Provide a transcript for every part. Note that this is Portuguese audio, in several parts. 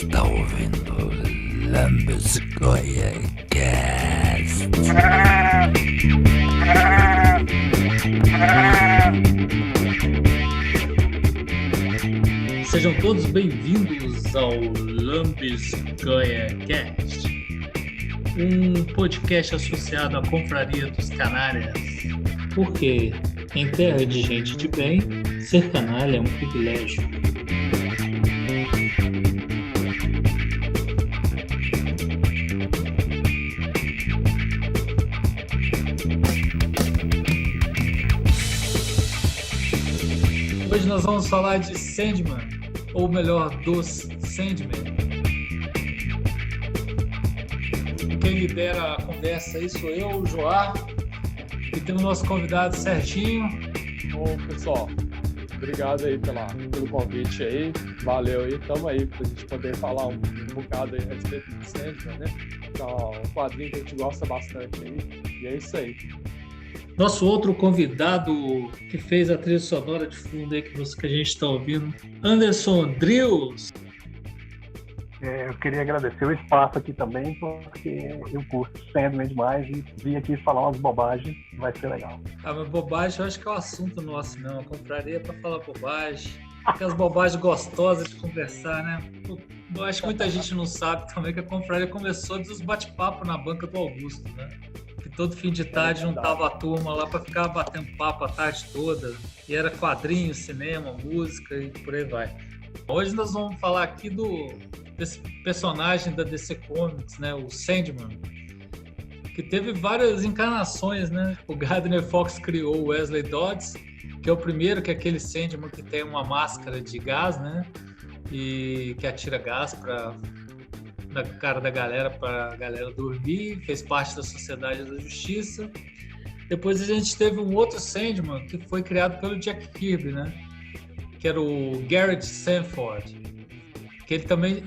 está ouvindo Lambisgoia Cast. Sejam todos bem-vindos ao Lambisgoia Cast, um podcast associado à Confraria dos Canárias, porque em terra de gente de bem, ser canalha é um privilégio. Hoje nós vamos falar de Sandman, ou melhor, dos Sandman. Quem lidera a conversa aí sou eu, o Joá, e temos o nosso convidado Serginho. Bom, pessoal, obrigado aí pelo convite aí, valeu aí, tamo aí pra gente poder falar um bocado aí a respeito do Sandman, né? Então, um quadrinho que a gente gosta bastante aí, e é isso aí. Nosso outro convidado que fez a trilha sonora de fundo aí que a gente está ouvindo, Anderson Drills. Eu queria agradecer o espaço aqui também, porque eu curto Sandman demais e vim aqui falar umas bobagens, vai ser legal. Mas bobagem eu acho que é o assunto nosso, não. Eu compraria para falar bobagem. Aquelas bobagens gostosas de conversar, né? Eu acho que muita gente não sabe também que a confraria começou dos bate-papo na banca do Augusto, né? Que todo fim de tarde juntava a turma lá para ficar batendo papo a tarde toda. E era quadrinho, cinema, música e por aí vai. Hoje nós vamos falar aqui desse personagem da DC Comics, né? O Sandman, que teve várias encarnações, né? O Gardner Fox criou o Wesley Dodds, que é o primeiro, que é aquele Sandman que tem uma máscara de gás, né? E que atira gás na cara da galera para a galera dormir, fez parte da Sociedade da Justiça. Depois a gente teve um outro Sandman que foi criado pelo Jack Kirby, né? Que era o Garrett Sanford. Que ele também,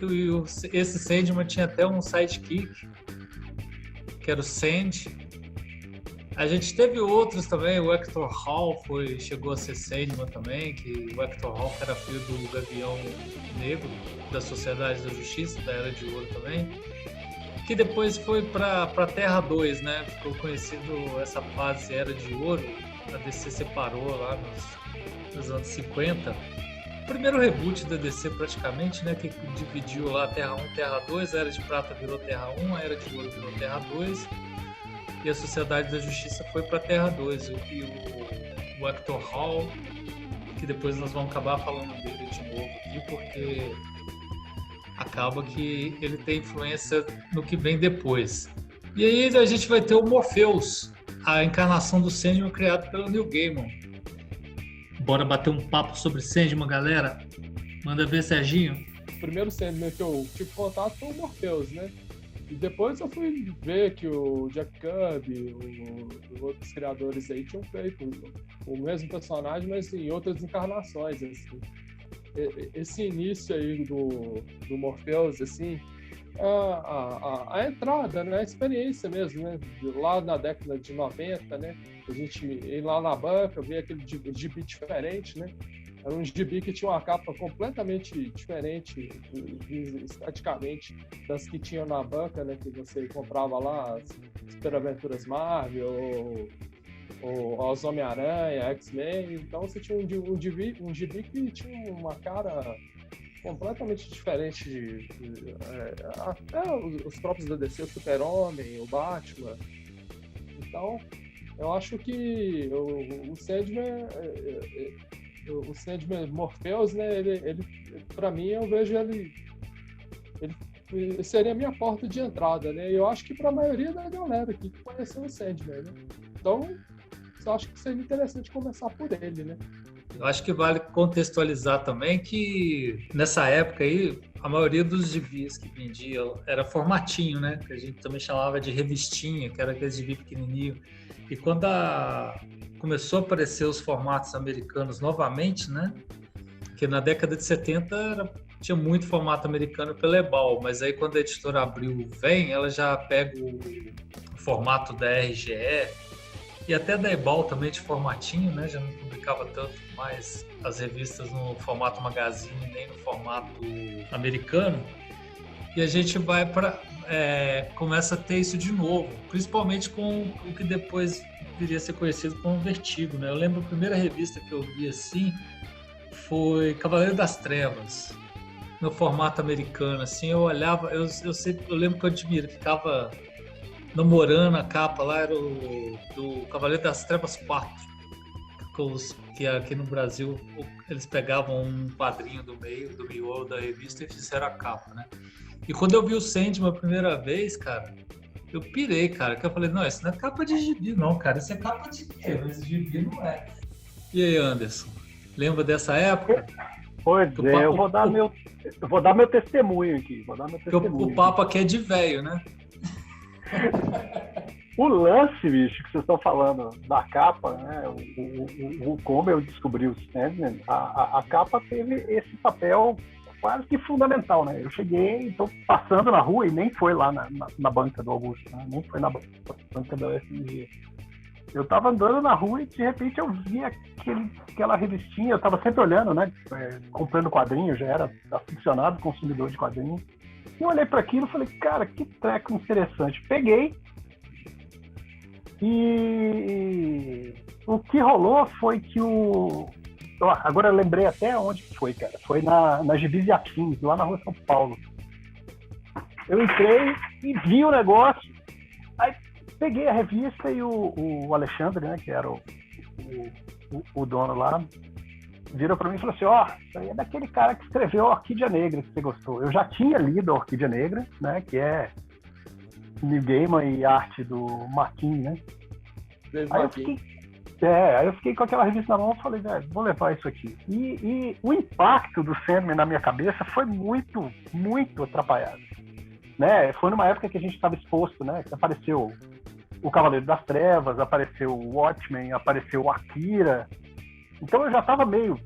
esse Sandman tinha até um sidekick, que era o Sand. A gente teve outros também, o Hector Hall chegou a ser Sandman também, que o Hector Hall era filho do Gavião Negro, da Sociedade da Justiça, da Era de Ouro também, que depois foi para Terra 2, né? Ficou conhecido essa fase Era de Ouro, a DC separou lá nos anos 50. O primeiro reboot da DC praticamente, né? Que dividiu lá Terra 1, Terra 2, a Era de Prata virou Terra 1, a Era de Ouro virou Terra 2, e a Sociedade da Justiça foi para Terra 2. E o Hector Hall, que depois nós vamos acabar falando dele de novo aqui, porque acaba que ele tem influência no que vem depois. E aí a gente vai ter o Morpheus, a encarnação do Sandman criado pelo Neil Gaiman. Bora bater um papo sobre Sandman, galera? Manda ver, Serginho. O primeiro Sandman que eu tive contato foi o Morpheus, né? E depois eu fui ver que o Jack Kirby, os outros criadores aí tinham feito o mesmo personagem, mas em outras encarnações, assim. Esse início aí do Morpheus, assim, a entrada, né, a experiência mesmo, né, lá na década de 90, né, a gente ir lá na banca, ver aquele gibi diferente, né, era um gibi que tinha uma capa completamente diferente, esteticamente, das que tinham na banca, né, que você comprava lá, as Super Aventuras Marvel, ou os Homem-Aranha, X-Men. Então você tinha um gibi que tinha uma cara completamente diferente até os próprios da DC, o Super-Homem, o Batman. Então eu acho que o Sandman Morpheus, né, ele para mim, eu vejo ele seria a minha porta de entrada, né? Eu acho que para a maioria da galera aqui que conheceu o Sandman, né? Então eu acho que seria interessante começar por ele, né? Eu acho que vale contextualizar também que nessa época aí a maioria dos gibis que vendiam era formatinho, né? Que a gente também chamava de revistinha, que era aquele gibi pequenininho. E quando começou a aparecer os formatos americanos novamente, né? Que na década de 70 tinha muito formato americano pela Ebal, mas aí quando a editora Abril vem, ela já pega o formato da RGE e até da Ebal também de formatinho, né? Já não publicava tanto mais as revistas no formato magazine nem no formato americano. E a gente vai para começa a ter isso de novo, principalmente com o que depois viria a ser conhecido como Vertigo, né? Eu lembro a primeira revista que eu vi assim foi Cavaleiro das Trevas, no formato americano, assim, eu olhava, eu lembro que eu admiro, ficava namorando a capa lá, era do Cavaleiro das Trevas 4, que aqui no Brasil eles pegavam um quadrinho do miolo da revista e fizeram a capa, né? E quando eu vi o Sandman a primeira vez, cara, eu pirei, cara, que eu falei, não, isso não é capa de gibi, não, cara, isso é capa de quê? Mas gibi não é. E aí, Anderson, lembra dessa época? Pois é, eu vou dar meu testemunho aqui. O papo aqui é de velho, né? O lance, bicho, que vocês estão falando da capa, né? Como eu descobri o Sandman, a capa teve esse papel quase que fundamental, né? Eu cheguei, estou passando na rua e nem foi lá na banca do Augusto, né? Nem foi na banca da UFMG. Eu estava andando na rua e de repente eu vi aquela revistinha, eu estava sempre olhando, né? Comprando quadrinhos, já era aficionado, consumidor de quadrinhos. E eu olhei para aquilo e falei, cara, que treco interessante. Peguei e o que rolou foi que agora eu lembrei até onde foi, cara. Foi na Gibis e Afins, lá na Rua São Paulo. Eu entrei e vi o negócio. Aí peguei a revista e o Alexandre, né, que era o dono lá, virou para mim e falou assim, isso aí é daquele cara que escreveu a Orquídea Negra, que você gostou. Eu já tinha lido a Orquídea Negra, né, que é Neil Gaiman e arte do Marquinhos, né? Aí eu fiquei com aquela revista na mão e falei, velho, vou levar isso aqui. E o impacto do Sandman na minha cabeça foi muito, muito atrapalhado. Né? Foi numa época que a gente estava exposto, né? Que apareceu o Cavaleiro das Trevas, apareceu o Watchmen, apareceu o Akira. Então eu já estava meio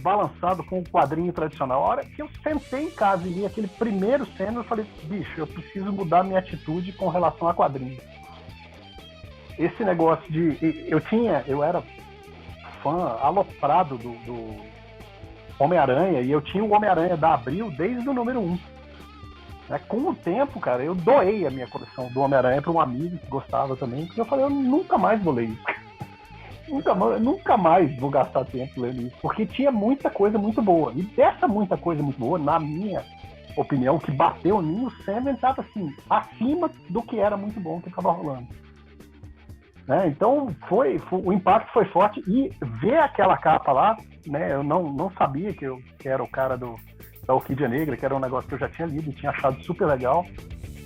balançado com o quadrinho tradicional. A hora que eu sentei em casa e li aquele primeiro Sandman, eu falei, bicho, eu preciso mudar minha atitude com relação a quadrinhos. Esse negócio eu era fã aloprado do Homem-Aranha, e eu tinha o Homem-Aranha da Abril desde o número 1. Com o tempo, cara, eu doei a minha coleção do Homem-Aranha para um amigo que gostava também, porque eu falei, eu nunca mais vou ler isso. nunca mais vou gastar tempo lendo isso, porque tinha muita coisa muito boa. E dessa muita coisa muito boa, na minha opinião, o que bateu em mim, o Sandman estava assim, acima do que era muito bom que estava rolando. Então, o impacto foi forte, e ver aquela capa lá, né, eu não sabia que era o cara da Orquídea Negra, que era um negócio que eu já tinha lido e tinha achado super legal,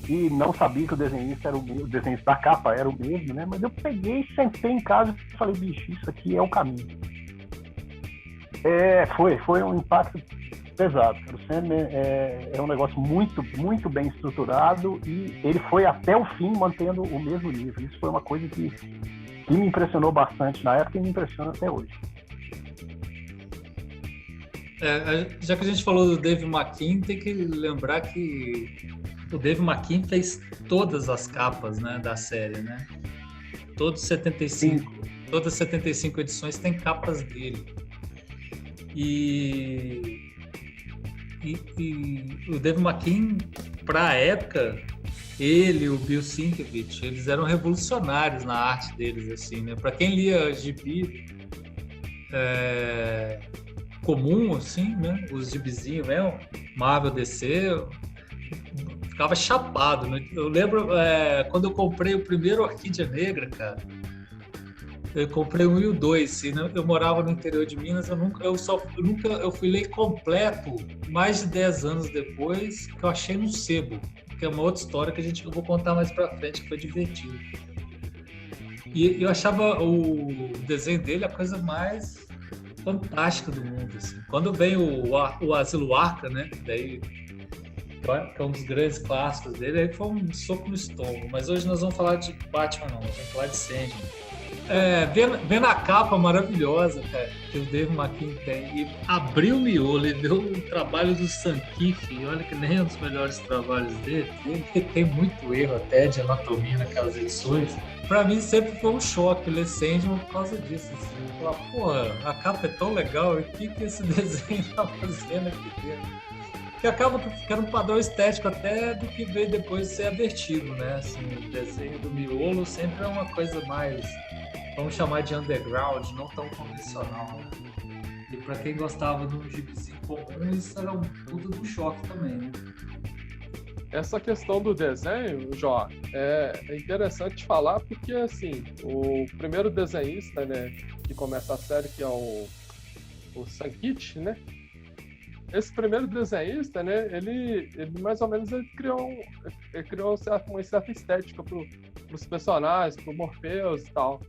e não sabia que o desenhista da capa era o mesmo, né, mas eu peguei, sentei em casa e falei, bicho, isso aqui é o caminho. Foi um impacto pesado. O Sandman é um negócio muito, muito bem estruturado, e ele foi até o fim mantendo o mesmo nível. Isso foi uma coisa que me impressionou bastante na época e me impressiona até hoje. Já que a gente falou do Dave McKean, tem que lembrar que o Dave McKean fez todas as capas, né, da série, né? Todas as 75 edições têm capas dele. E o Dave McKean, para a época, ele e o Bill Sienkiewicz, eles eram revolucionários na arte deles, assim, né? Para quem lia gibi comum, assim, né? Os gibizinhos mesmo, Marvel, DC, ficava chapado, né? Eu lembro quando eu comprei o primeiro Orquídea Negra, cara. Eu comprei o 1 e o 2, eu morava no interior de Minas, eu fui ler completo mais de 10 anos depois, que eu achei no sebo, que é uma outra história que eu vou contar mais pra frente, que foi divertido. E eu achava o desenho dele a coisa mais fantástica do mundo, assim. Quando vem o Asilo Arca, né, daí, que é um dos grandes clássicos dele, aí foi um soco no estômago, mas hoje nós vamos falar de Batman, nós vamos falar de Sandman. Vendo a capa maravilhosa, cara, que o Dave McKean tem, e abriu o miolo, ele deu o trabalho do Sankif, olha que nem é um dos melhores trabalhos dele, ele tem muito erro até de anatomia naquelas edições. Pra mim sempre foi um choque ler Sandman por causa disso, assim. Falar, porra, a capa é tão legal, e o que esse desenho tá fazendo aqui dentro? que acaba ficando um padrão estético até do que veio depois de ser avertido, né? Assim, o desenho do miolo sempre é uma coisa mais, vamos chamar de underground, não tão convencional, né? E para quem gostava de um gibizinho comum, isso era um puta do choque também, né? Essa questão do desenho, Jó, é interessante falar porque, assim, o primeiro desenhista, né, que começa a série, que é o Sankit, né? Esse primeiro desenhista, né, ele mais ou menos criou uma certa estética para os personagens, para o Morpheus e tal.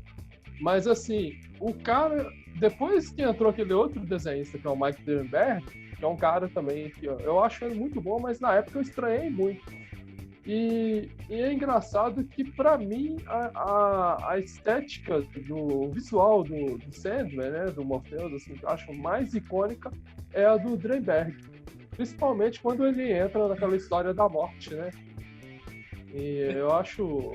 Mas, assim, o cara, depois que entrou aquele outro desenhista, que é o Mike Drenberg, que é um cara também que eu acho ele muito bom, mas na época eu estranhei muito. E é engraçado que, para mim, a estética do visual do Sandman, né, do Morpheus, assim, que eu acho mais icônica é a do Drenberg. Principalmente quando ele entra naquela história da morte, né? E eu acho...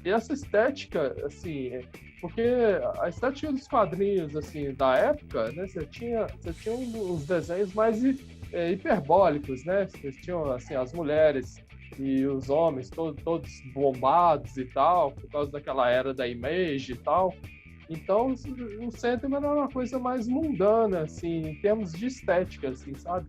essa estética, assim... Porque a estética dos quadrinhos, assim, da época, né? Você tinha uns desenhos mais hiperbólicos, né? Vocês tinham, assim, as mulheres e os homens todos bombados e tal, por causa daquela era da Image e tal. Então, o Sandman era uma coisa mais mundana, assim, em termos de estética, assim, sabe?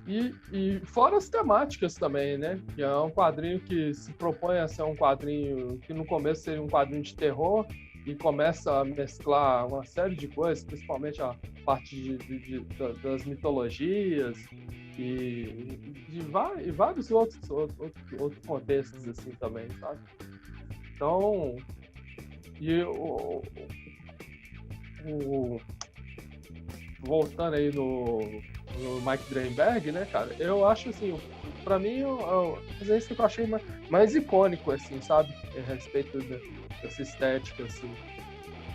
E fora as temáticas também, né? Que é um quadrinho que se propõe a ser um quadrinho que no começo seria um quadrinho de terror e começa a mesclar uma série de coisas, principalmente a parte das mitologias e vários outros contextos assim também, sabe? Então, voltando aí no Mike Drenberg, né, cara? Eu acho assim, pra mim, o desenho que eu achei mais icônico, assim, sabe? A respeito dessa estética, assim.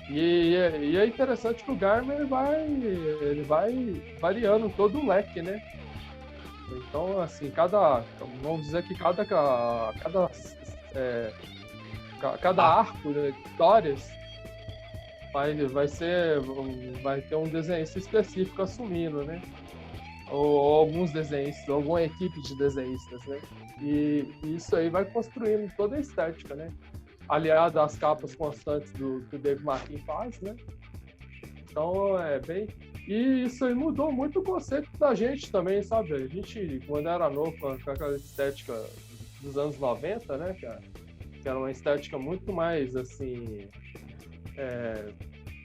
E é interessante que o Garman ele vai variando todo o leque, né? Então, assim, vamos dizer que cada arco de histórias vai ter um desenhista específico assumindo, né? Ou alguns desenhistas, alguma equipe de desenhistas, né? E isso aí vai construindo toda a estética, né? Aliado às capas constantes que o Dave Martin faz, né? Então, E isso aí mudou muito o conceito da gente também, sabe? A gente, quando era novo, com aquela estética dos anos 90, né, cara? Que era uma estética muito mais, assim...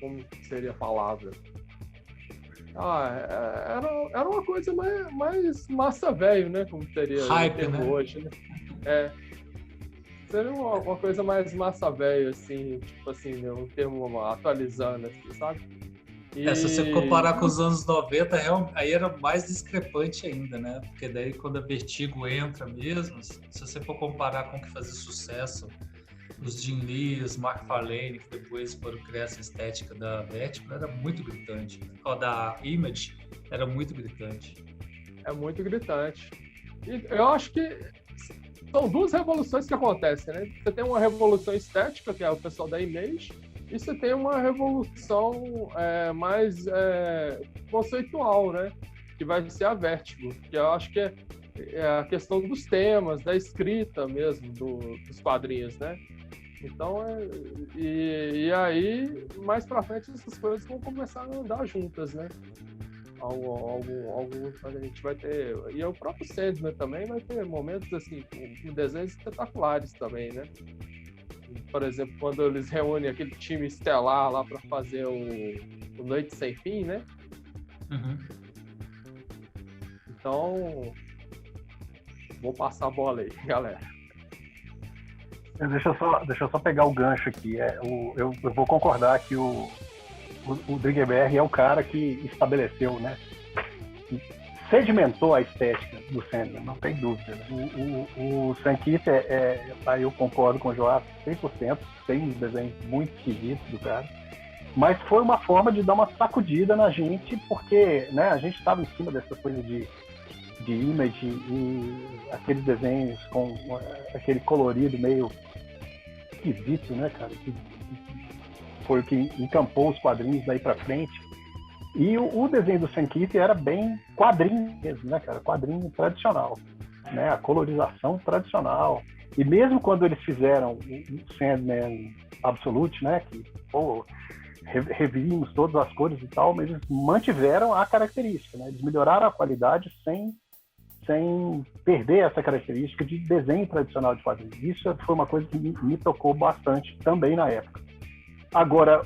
como seria a palavra? Era uma coisa mais massa velho, né? Como teria hype, né? hoje, né? Seria uma coisa mais massa velho, assim, tipo assim, né? Um termo atualizando, assim, sabe? Se você comparar com os anos 90, aí era mais discrepante ainda, né? Porque daí quando a Vertigo entra mesmo, se você for comparar com o que fazia sucesso, os Jim Lee, os Mark Farlane, que depois foram criar essa estética da Vertigo, era muito gritante. Ou da Image, era muito gritante. É muito gritante. E eu acho que são duas revoluções que acontecem, né? Você tem uma revolução estética, que é o pessoal da Image, e você tem uma revolução mais conceitual, né? Que vai ser a Vertigo, que eu acho que é a questão dos temas, da escrita mesmo dos quadrinhos, né? Então, e aí, mais pra frente, essas coisas vão começar a andar juntas, né? A gente vai ter... E o próprio Sandman também vai ter momentos, assim, com desenhos espetaculares também, né? Por exemplo, quando eles reúnem aquele time estelar lá pra fazer o Noite Sem Fim, né? Uhum. Então, vou passar a bola aí, galera. Deixa eu só pegar o gancho aqui. Eu vou concordar que o Drenberg é o cara que estabeleceu, né? Sedimentou a estética do Sandman, não tem dúvida. Né? O Sankit aí eu concordo com o Joás 100%, tem um desenho muito esquisito do cara, mas foi uma forma de dar uma sacudida na gente, porque, né, a gente estava em cima dessa coisa de Image e aqueles desenhos com aquele colorido meio esquisito, né, cara? Que foi o que encampou os quadrinhos daí pra frente. E o desenho do Sam Kieth era bem quadrinho mesmo, né, cara? Quadrinho tradicional, né? A colorização tradicional. E mesmo quando eles fizeram o Sandman Absolute, né? Que, pô, revimos todas as cores e tal, mas eles mantiveram a característica, né? Eles melhoraram a qualidade sem perder essa característica de desenho tradicional de quadrinhos. Isso foi uma coisa que me tocou bastante também na época. Agora,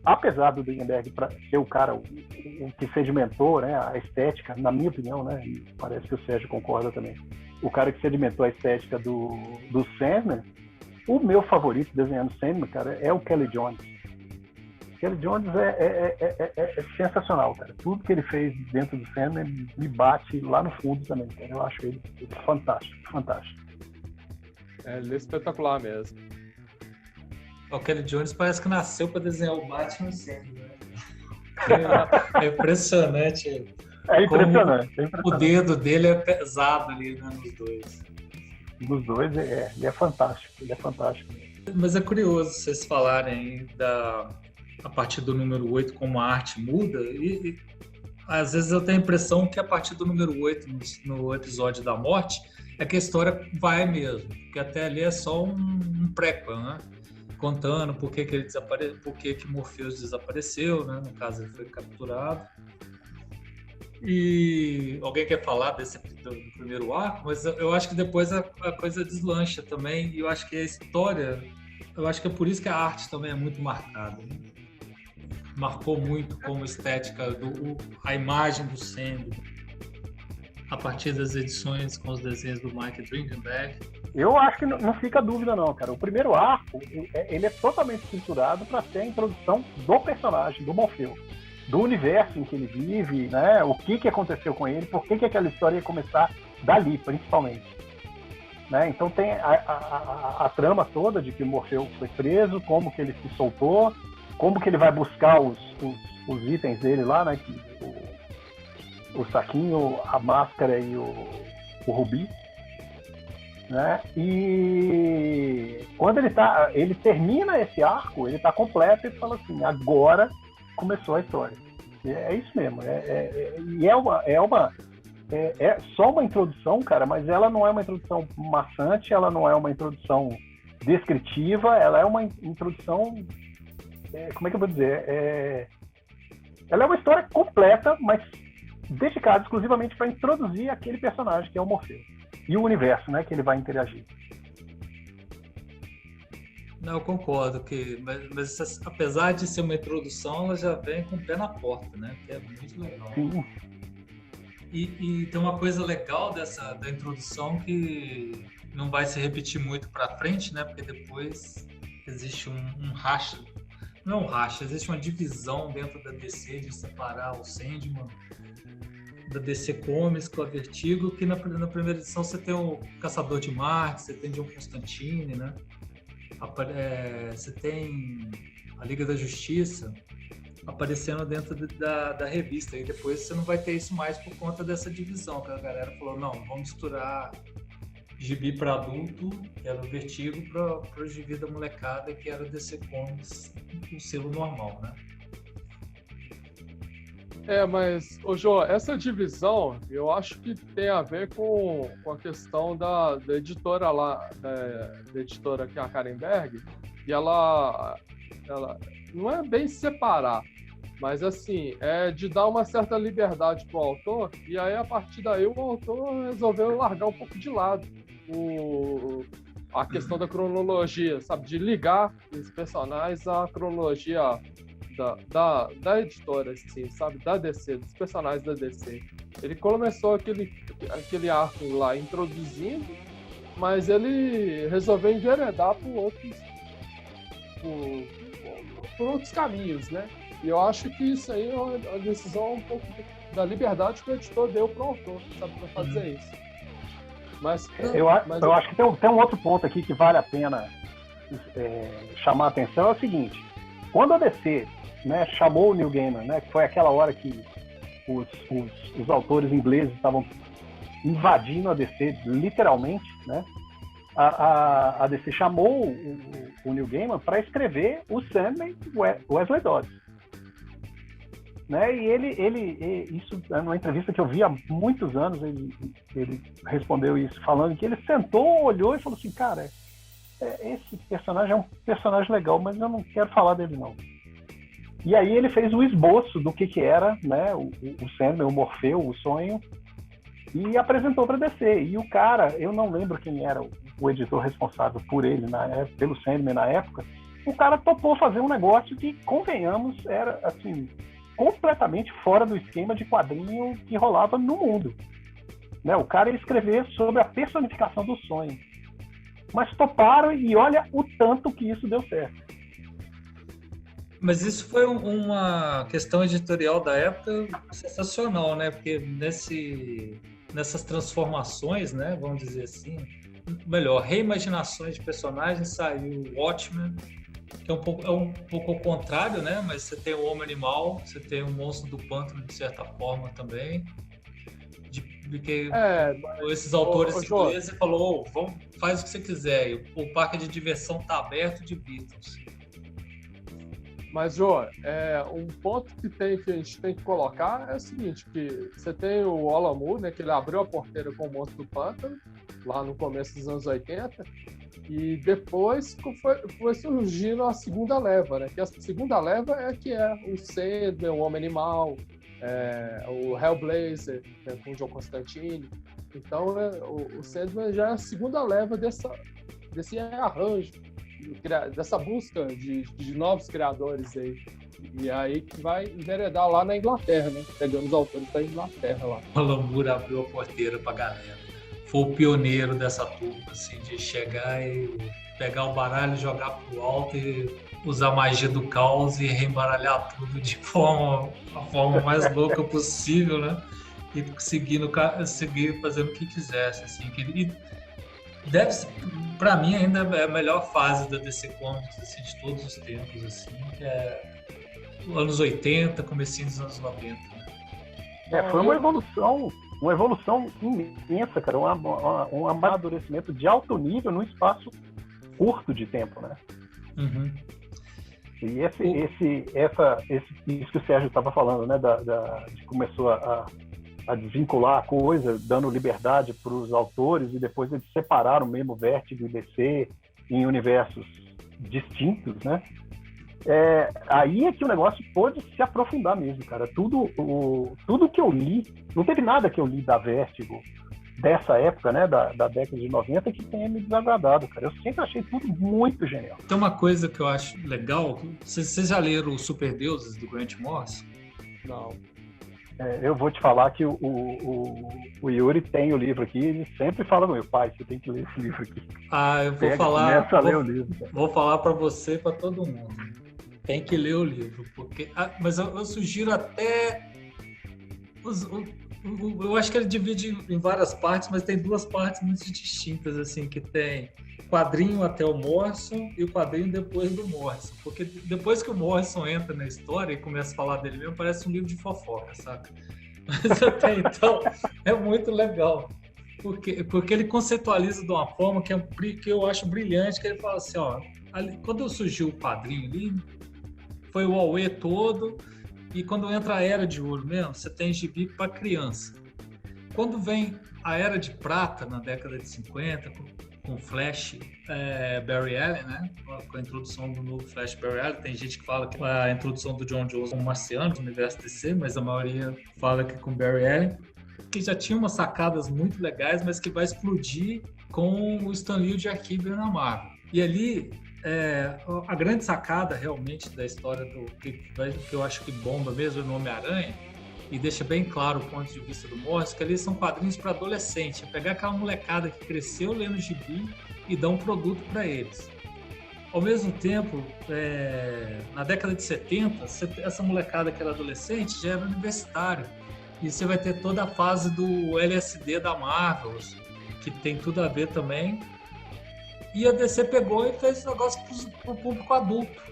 apesar do Duggenberg ser o cara o que sedimentou, né, a estética, na minha opinião, né, e parece que o Sérgio concorda também, o cara que sedimentou a estética do Sandman, o meu favorito desenhando Sandman, cara, é o Kelly Jones. Kelly Jones é sensacional, cara. Tudo que ele fez dentro do Sandman me bate lá no fundo também, cara. Eu acho ele fantástico, fantástico. Ele é espetacular mesmo. O Kelly Jones parece que nasceu para desenhar o Batman sempre, né? É impressionante. É impressionante. O dedo dele é pesado ali, né, nos dois. Dos dois, ele é fantástico. Ele é fantástico. Mas é curioso vocês falarem a partir do número 8 como a arte muda. E às vezes eu tenho a impressão que a partir do número 8, no episódio da morte, é que a história vai mesmo. Porque até ali é só um prequel, né? Contando por que ele desapareceu, por que Morpheus desapareceu, né? No caso, ele foi capturado. E alguém quer falar do primeiro arco, mas eu acho que depois a coisa deslancha também, e eu acho que a história, eu acho que é por isso que a arte também é muito marcada, né? Marcou muito como estética a imagem do Sandman, a partir das edições com os desenhos do Mike Dringenberg. Eu acho que não fica dúvida não, cara. O primeiro arco, ele é totalmente estruturado para ser a introdução do personagem, do Morfeu, do universo em que ele vive, né? O que aconteceu com ele, por que aquela história ia começar dali, principalmente. Né? Então tem a trama toda de que o Morfeu foi preso, como que ele se soltou, como que ele vai buscar os itens dele lá, né? O saquinho, a máscara e o rubi. Né? E quando ele termina esse arco, ele está completo e fala assim, agora começou a história. É isso mesmo. É só uma introdução, cara, mas ela não é uma introdução maçante, ela não é uma introdução descritiva, ela é uma introdução, como é que eu vou dizer? Ela é uma história completa, mas dedicada exclusivamente para introduzir aquele personagem que é o Morfeu. E o universo, né, que ele vai interagir. Não, eu concordo, mas apesar de ser uma introdução, ela já vem com o pé na porta, né? Que é muito legal. Sim. E tem uma coisa legal da introdução que não vai se repetir muito para frente, né? Porque depois existe um racha. Não é um racha, existe uma divisão dentro da DC de separar o Sandman da DC Comics com a Vertigo, que na primeira edição você tem o Caçador de Marte, você tem John Constantine, né? Você tem a Liga da Justiça aparecendo dentro da revista, e depois você não vai ter isso mais por conta dessa divisão, que a galera falou, não, vamos misturar gibi para adulto, que era o Vertigo, para o gibi da molecada, que era o DC Comics, o selo normal, né? Mas, Jô, essa divisão, eu acho que tem a ver com a questão da editora lá, da editora que é a Karenberg, e ela não é bem separar, mas assim, é de dar uma certa liberdade pro autor, e aí a partir daí o autor resolveu largar um pouco de lado a questão da cronologia, sabe, de ligar os personagens à cronologia da editora, assim, sabe, da DC, dos personagens da DC. Ele começou aquele arco lá introduzindo, mas ele resolveu enveredar por outros caminhos, né? E eu acho que isso aí é uma decisão um pouco da liberdade que o editor deu para o autor, sabe, para fazer isso. Mas eu acho que tem um outro ponto aqui que vale a pena chamar a atenção, é o seguinte: quando a DC, né, chamou o Neil Gaiman, né, que foi aquela hora que os autores ingleses estavam invadindo a DC, literalmente, né, a DC chamou o Neil Gaiman para escrever o Sandman Wesley Dodds. né? E isso, numa entrevista que eu vi há muitos anos, ele respondeu isso, falando que ele sentou, olhou e falou assim, cara, esse personagem é um personagem legal, mas eu não quero falar dele, não. E aí ele fez o esboço do que era, né, o Sandman, o Morfeu, o sonho, e apresentou para DC. E o cara, eu não lembro quem era o editor responsável por ele, pelo Sandman na época, o cara topou fazer um negócio que, convenhamos, era assim, completamente fora do esquema de quadrinho que rolava no mundo. Né? O cara ia escrever sobre a personificação do sonho. Mas toparam e olha o tanto que isso deu certo. Mas isso foi uma questão editorial da época sensacional, né? Porque nessas transformações, né? Vamos dizer assim, melhor, reimaginações de personagens, saiu o Watchmen, que é um pouco ao contrário, né? Mas você tem o Homem-Animal, você tem o Monstro do Pântano, de certa forma, também. Porque esses autores ingleses falou, faz o que você quiser, o parque de diversão está aberto, divirtam-se. Mas, Jô, um ponto que a gente tem que colocar é o seguinte, que você tem o Alan Moore, né, que ele abriu a porteira com o Monstro do Pântano, lá no começo dos anos 80, e depois foi surgindo a segunda leva, né, que a segunda leva é o Sandman, o Homem-Animal, o Hellblazer, né, com o John Constantine. Então, o Sandman já é a segunda leva desse arranjo, dessa busca de novos criadores aí. E aí que vai enveredar lá na Inglaterra, né? Pegando os autores da Inglaterra lá. O Alan Moore abriu a porteira pra galera. Foi o pioneiro dessa turma, assim, de chegar e pegar o baralho, jogar pro alto e usar a magia do caos e reembaralhar tudo de a forma mais louca possível, né? E seguir fazendo o que quisesse, assim. Deve ser, pra mim, ainda é a melhor fase da DC Comics, assim, de todos os tempos, assim, que é anos 80, comecinho dos anos 90. Né? Foi uma evolução imensa, cara, um amadurecimento de alto nível num espaço curto de tempo, né? Uhum. E isso que o Sérgio estava falando, né, de começou a desvincular a coisa, dando liberdade para os autores, e depois eles separaram mesmo Vertigo e DC em universos distintos, né? Aí é que o negócio pôde se aprofundar mesmo, cara. Tudo que eu li, não teve nada que eu li da Vertigo dessa época, né, da década de 90, que tenha me desagradado, cara. Eu sempre achei tudo muito genial. Tem uma coisa que eu acho legal, vocês já leram os Superdeuses do Grant Morrison? Não. Eu vou te falar que o Yuri tem o livro aqui, ele sempre fala no meu pai, você tem que ler esse livro aqui. Eu vou falar. Começa a ler o livro. Vou falar para você e para todo mundo. Tem que ler o livro, porque. Mas eu sugiro até. Eu acho que ele divide em várias partes, mas tem duas partes muito distintas, assim, que tem quadrinho até o Morrison e o quadrinho depois do Morrison. Porque depois que o Morrison entra na história e começa a falar dele mesmo, parece um livro de fofoca, saca? Mas até então é muito legal. Porque ele conceitualiza de uma forma que eu acho brilhante, que ele fala assim, quando surgiu o quadrinho ali, foi o Aue todo, e quando entra a Era de Ouro mesmo, você tem gibi para criança. Quando vem a Era de Prata, na década de 50, com Flash, Barry Allen, né? Com a introdução do novo Flash Barry Allen, tem gente que fala que a introdução do John Jones como Marciano, do universo DC, mas a maioria fala que com Barry Allen, que já tinha umas sacadas muito legais, mas que vai explodir com o Stan Lee de Arquíbio na Marvel. E ali, a grande sacada realmente da história que eu acho que bomba mesmo no Homem-Aranha, e deixa bem claro o ponto de vista do Morrison, que ali são quadrinhos para adolescente, é pegar aquela molecada que cresceu lendo gibi e dar um produto para eles. Ao mesmo tempo, na década de 70, essa molecada que era adolescente já era universitária, e você vai ter toda a fase do LSD da Marvel, que tem tudo a ver também, e a DC pegou e fez esse negócio para o público adulto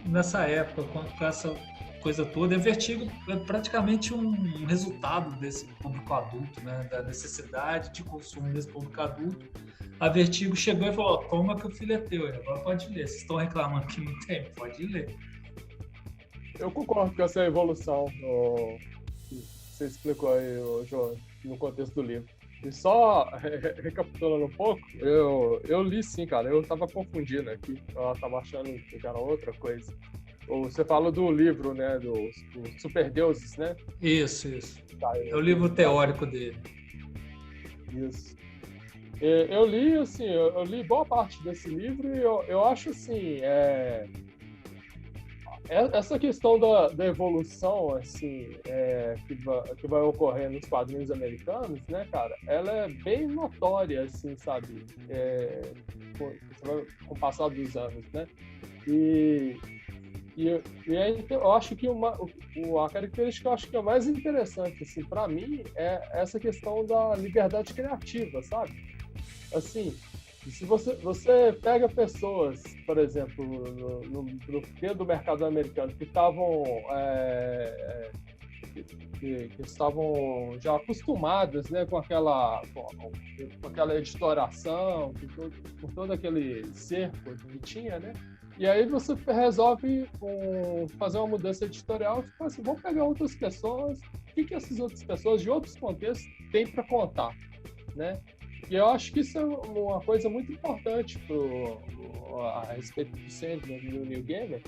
nessa época, com essa coisa toda. E a Vertigo é praticamente um resultado desse público adulto, né? Da necessidade de consumo desse público adulto. A Vertigo chegou e falou: toma que o filho é teu, agora pode ler. Vocês estão reclamando que não tem, pode ler. Eu concordo com essa evolução que você explicou aí, João, no contexto do livro. E só recapitulando um pouco, eu li sim, cara. Eu tava confundindo aqui. Eu tava achando que era outra coisa. Você fala do livro, né? Dos Superdeuses, né? Isso. Tá, É o livro teórico dele. Isso. Eu li, assim, eu li boa parte desse livro e eu acho, assim, essa questão da evolução, assim, que vai ocorrer nos quadrinhos americanos, né, cara, ela é bem notória, assim, sabe, com o passar dos anos, né, e aí eu acho que a característica que eu acho que é mais interessante, assim, para mim, é essa questão da liberdade criativa, sabe? Assim, se você pega pessoas, por exemplo, dentro do mercado americano que estavam que estavam já acostumadas, né, com aquela editoração, com todo aquele cerco que tinha, né? E aí você resolve fazer uma mudança editorial e fala assim, vamos pegar outras pessoas, o que essas outras pessoas de outros contextos têm para contar, né? E eu acho que isso é uma coisa muito importante a respeito do Sandman e do Neil Gaiman,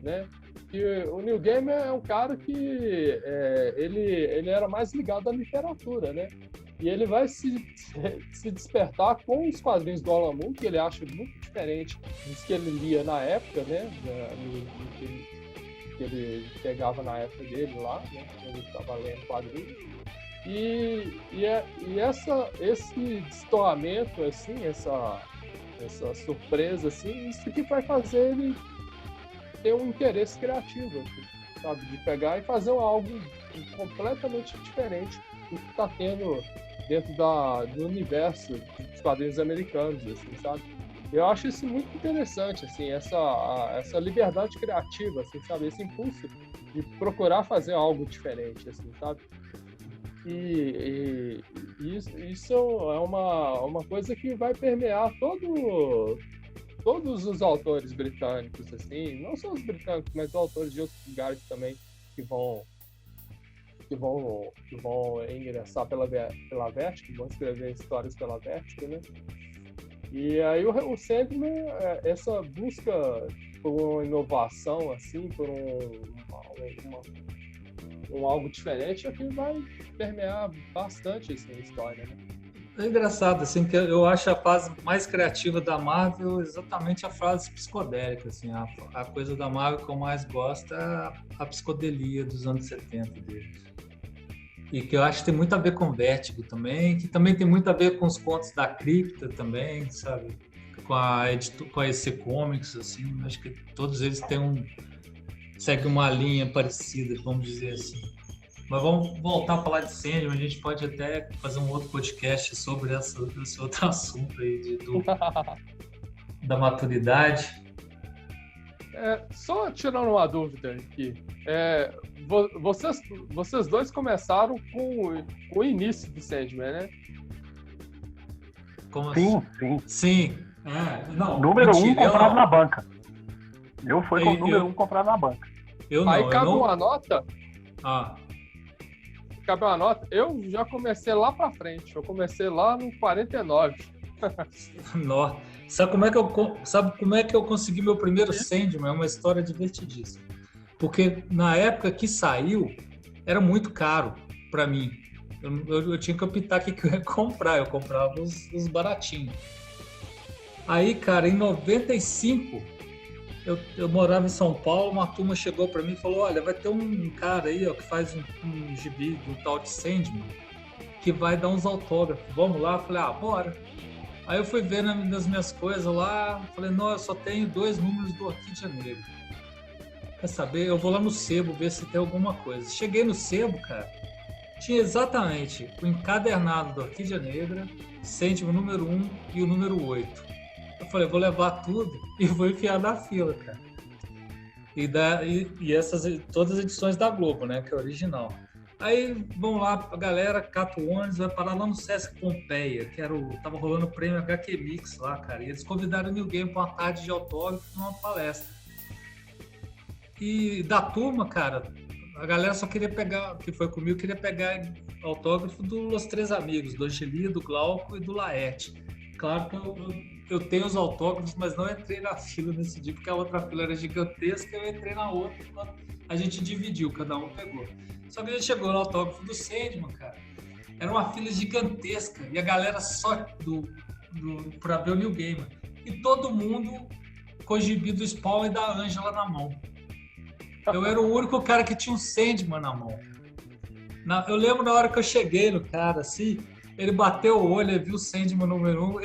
né? Que o Neil Gaiman é um cara que ele era mais ligado à literatura, né? E ele vai se despertar com os quadrinhos do Alan Moore, que ele acha muito diferente dos que ele lia na época, né? Que ele pegava na época dele lá, né? Ele estava lendo quadrinhos. E esse destoamento, assim, essa surpresa, assim, isso que vai fazer ele ter um interesse criativo, assim, sabe? De pegar e fazer algo completamente diferente do que está tendo dentro do universo dos quadrinhos americanos, assim, sabe? Eu acho isso muito interessante, assim, essa liberdade criativa, assim, sabe? Esse impulso de procurar fazer algo diferente, assim, sabe? E isso é uma coisa que vai permear todos os autores britânicos, assim, não só os britânicos, mas os autores de outros lugares também que vão ingressar pela Vertigo, vão escrever histórias pela Vertigo, né? E aí o Sandman, essa busca por uma inovação, assim, por um algo diferente, é que vai permear bastante assim, a história, né? É engraçado, assim, que eu acho a fase mais criativa da Marvel exatamente a fase psicodélica, assim, a coisa da Marvel que eu mais gosto é a psicodelia dos anos 70 deles. E que eu acho que tem muito a ver com Vertigo também, que também tem muito a ver com os contos da Cripta também, sabe? Com a EC Comics, assim, acho que todos eles seguem uma linha parecida, vamos dizer assim. Mas vamos voltar a falar de Sandman, a gente pode até fazer um outro podcast sobre esse outro assunto aí da maturidade. Só tirando uma dúvida aqui, vocês dois começaram com o início do Sandman, né? Como Sim, assim? sim. Sim. Não, número mentira, 1 comprado não. na banca. Eu fui com o número 1 comprado na banca. Eu não. Aí cabe uma nota? Cabe uma nota? Eu já comecei lá pra frente. Eu comecei lá no 49. Nossa. Sabe como é que eu consegui meu primeiro Sandman? É uma história divertidíssima. Porque na época que saiu, era muito caro para mim. Eu tinha que optar o que eu ia comprar. Eu comprava os baratinhos. Aí, cara, em 95, eu morava em São Paulo, uma turma chegou para mim e falou, olha, vai ter um cara aí, ó, que faz um gibi do tal de Sandman, que vai dar uns autógrafos. Vamos lá? Eu falei, bora. Aí eu fui ver nas minhas coisas lá, falei, não, eu só tenho 2 números do Orquídea Negra. Quer saber? Eu vou lá no sebo ver se tem alguma coisa. Cheguei no sebo, cara, tinha exatamente o encadernado do Orquídea Negra, Sandman número 1 e o número 8. Eu falei, vou levar tudo e vou enfiar na fila, cara. E todas as edições da Globo, né, que é original. Aí, vamos lá, a galera cata o ônibus, vai parar lá no Sesc Pompeia, que tava rolando o prêmio HQ Mix lá, cara. E eles convidaram o Neil Gaiman para uma tarde de autógrafo numa palestra. E da turma, cara, a galera só queria pegar, que foi comigo, queria pegar autógrafo dos três amigos, do Angeli, do Glauco e do Laerte. Claro que eu tenho os autógrafos, mas não entrei na fila nesse dia, porque a outra fila era gigantesca, eu entrei na outra, quando a gente dividiu, cada um pegou. Só que a gente chegou no autógrafo do Sandman, cara, era uma fila gigantesca, e a galera só pra ver o Neil Gaiman. E todo mundo com o gibi do Spawn e da Ângela na mão. Eu era o único cara que tinha um Sandman na mão. Eu lembro na hora que eu cheguei no cara, assim, ele bateu o olho, ele viu o Sandman número 1, o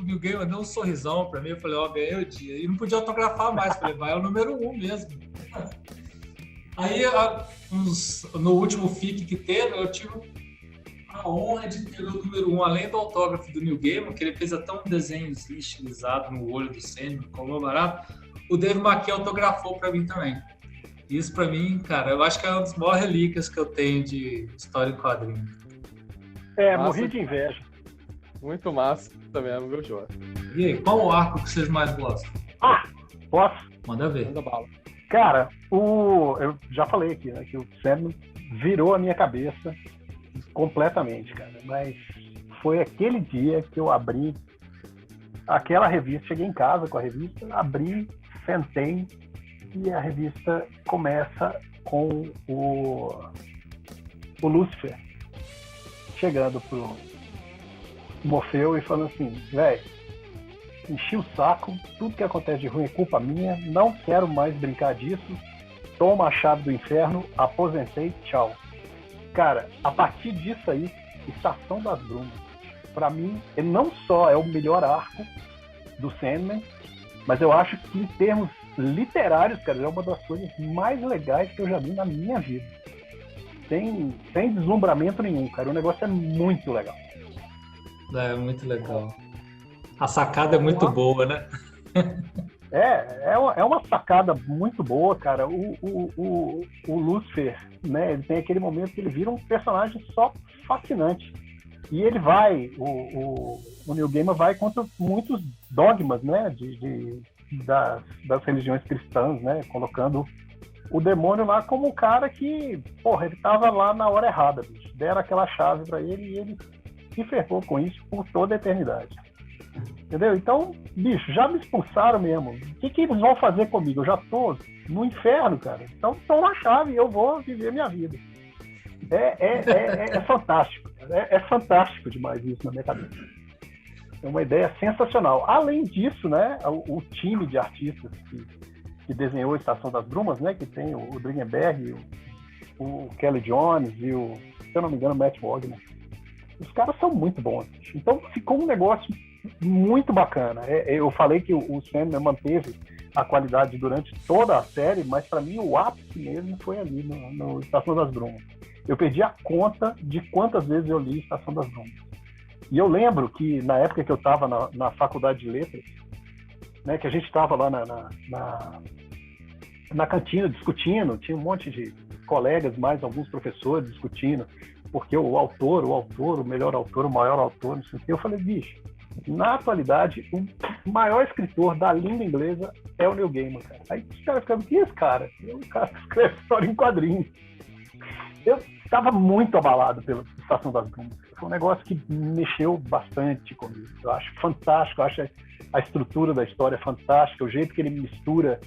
Neil Gaiman deu um sorrisão pra mim, eu falei, ganhei o dia. E não podia autografar mais, falei, vai, é o número 1 mesmo. Aí, no último FIC que teve, eu tive a honra de ter o número 1, além do autógrafo do Neil Gaiman, que ele fez até um desenho estilizado no olho do Sandman, como barato, o Dave McKean autografou pra mim também. Isso pra mim, cara, eu acho que é uma das maiores relíquias que eu tenho de história em quadrinho. Morri de inveja. Muito massa mesmo, viu, João? E aí, qual o arco que vocês mais gostam? Posso? Manda ver. Manda bala. Cara, eu já falei aqui, né, que o Sandman virou a minha cabeça completamente, cara. Mas foi aquele dia que eu abri aquela revista, cheguei em casa com a revista, abri, sentei, e a revista começa com o Lúcifer chegando pro Morfeu e falando assim, velho, enchi o saco, tudo que acontece de ruim é culpa minha, não quero mais brincar disso, toma a chave do inferno, aposentei, tchau. Cara, a partir disso aí, Estação das Brumas, pra mim, ele não só é o melhor arco do Sandman, mas eu acho que em termos literários, cara, é uma das coisas mais legais que eu já vi na minha vida. Sem deslumbramento nenhum, cara. O negócio é muito legal. É muito legal. A sacada é muito boa, né? É uma sacada muito boa, cara. O Lúcifer, né? Ele tem aquele momento que ele vira um personagem só fascinante. E ele vai, o Neil Gaiman vai contra muitos dogmas, né? Das religiões cristãs, né? Colocando o demônio lá como um cara que, porra, ele tava lá na hora errada, bicho. Deram aquela chave pra ele e ele se ferrou com isso por toda a eternidade. Entendeu? Então, bicho, já me expulsaram mesmo. O que eles vão fazer comigo? Eu já tô no inferno, cara. Então, toma a chave e eu vou viver minha vida. É fantástico. É fantástico demais isso na minha cabeça. É uma ideia sensacional. Além disso, né, o time de artistas que desenhou a Estação das Brumas, né, que tem o Dringenberg, o Kelly Jones e se eu não me engano, o Matt Wagner. Os caras são muito bons. Então ficou um negócio muito bacana. Eu falei que o Sandman manteve a qualidade durante toda a série, mas para mim o ápice mesmo foi ali no Estação das Brumas. Eu perdi a conta de quantas vezes eu li Estação das Brumas. E eu lembro que na época que eu estava na faculdade de letras, né, que a gente estava lá na cantina discutindo, tinha um monte de colegas, mais alguns professores discutindo, porque o autor, o melhor autor, o maior autor, não sei o quê. Eu falei, bicho, na atualidade, o maior escritor da língua inglesa é o Neil Gaiman, cara. Aí os caras ficavam, que é esse cara? É um cara que escreve história em quadrinhos. Eu estava muito abalado pela Estação das Brumas. Foi um negócio que mexeu bastante comigo. Eu acho fantástico, eu acho a estrutura da história fantástica, o jeito que ele mistura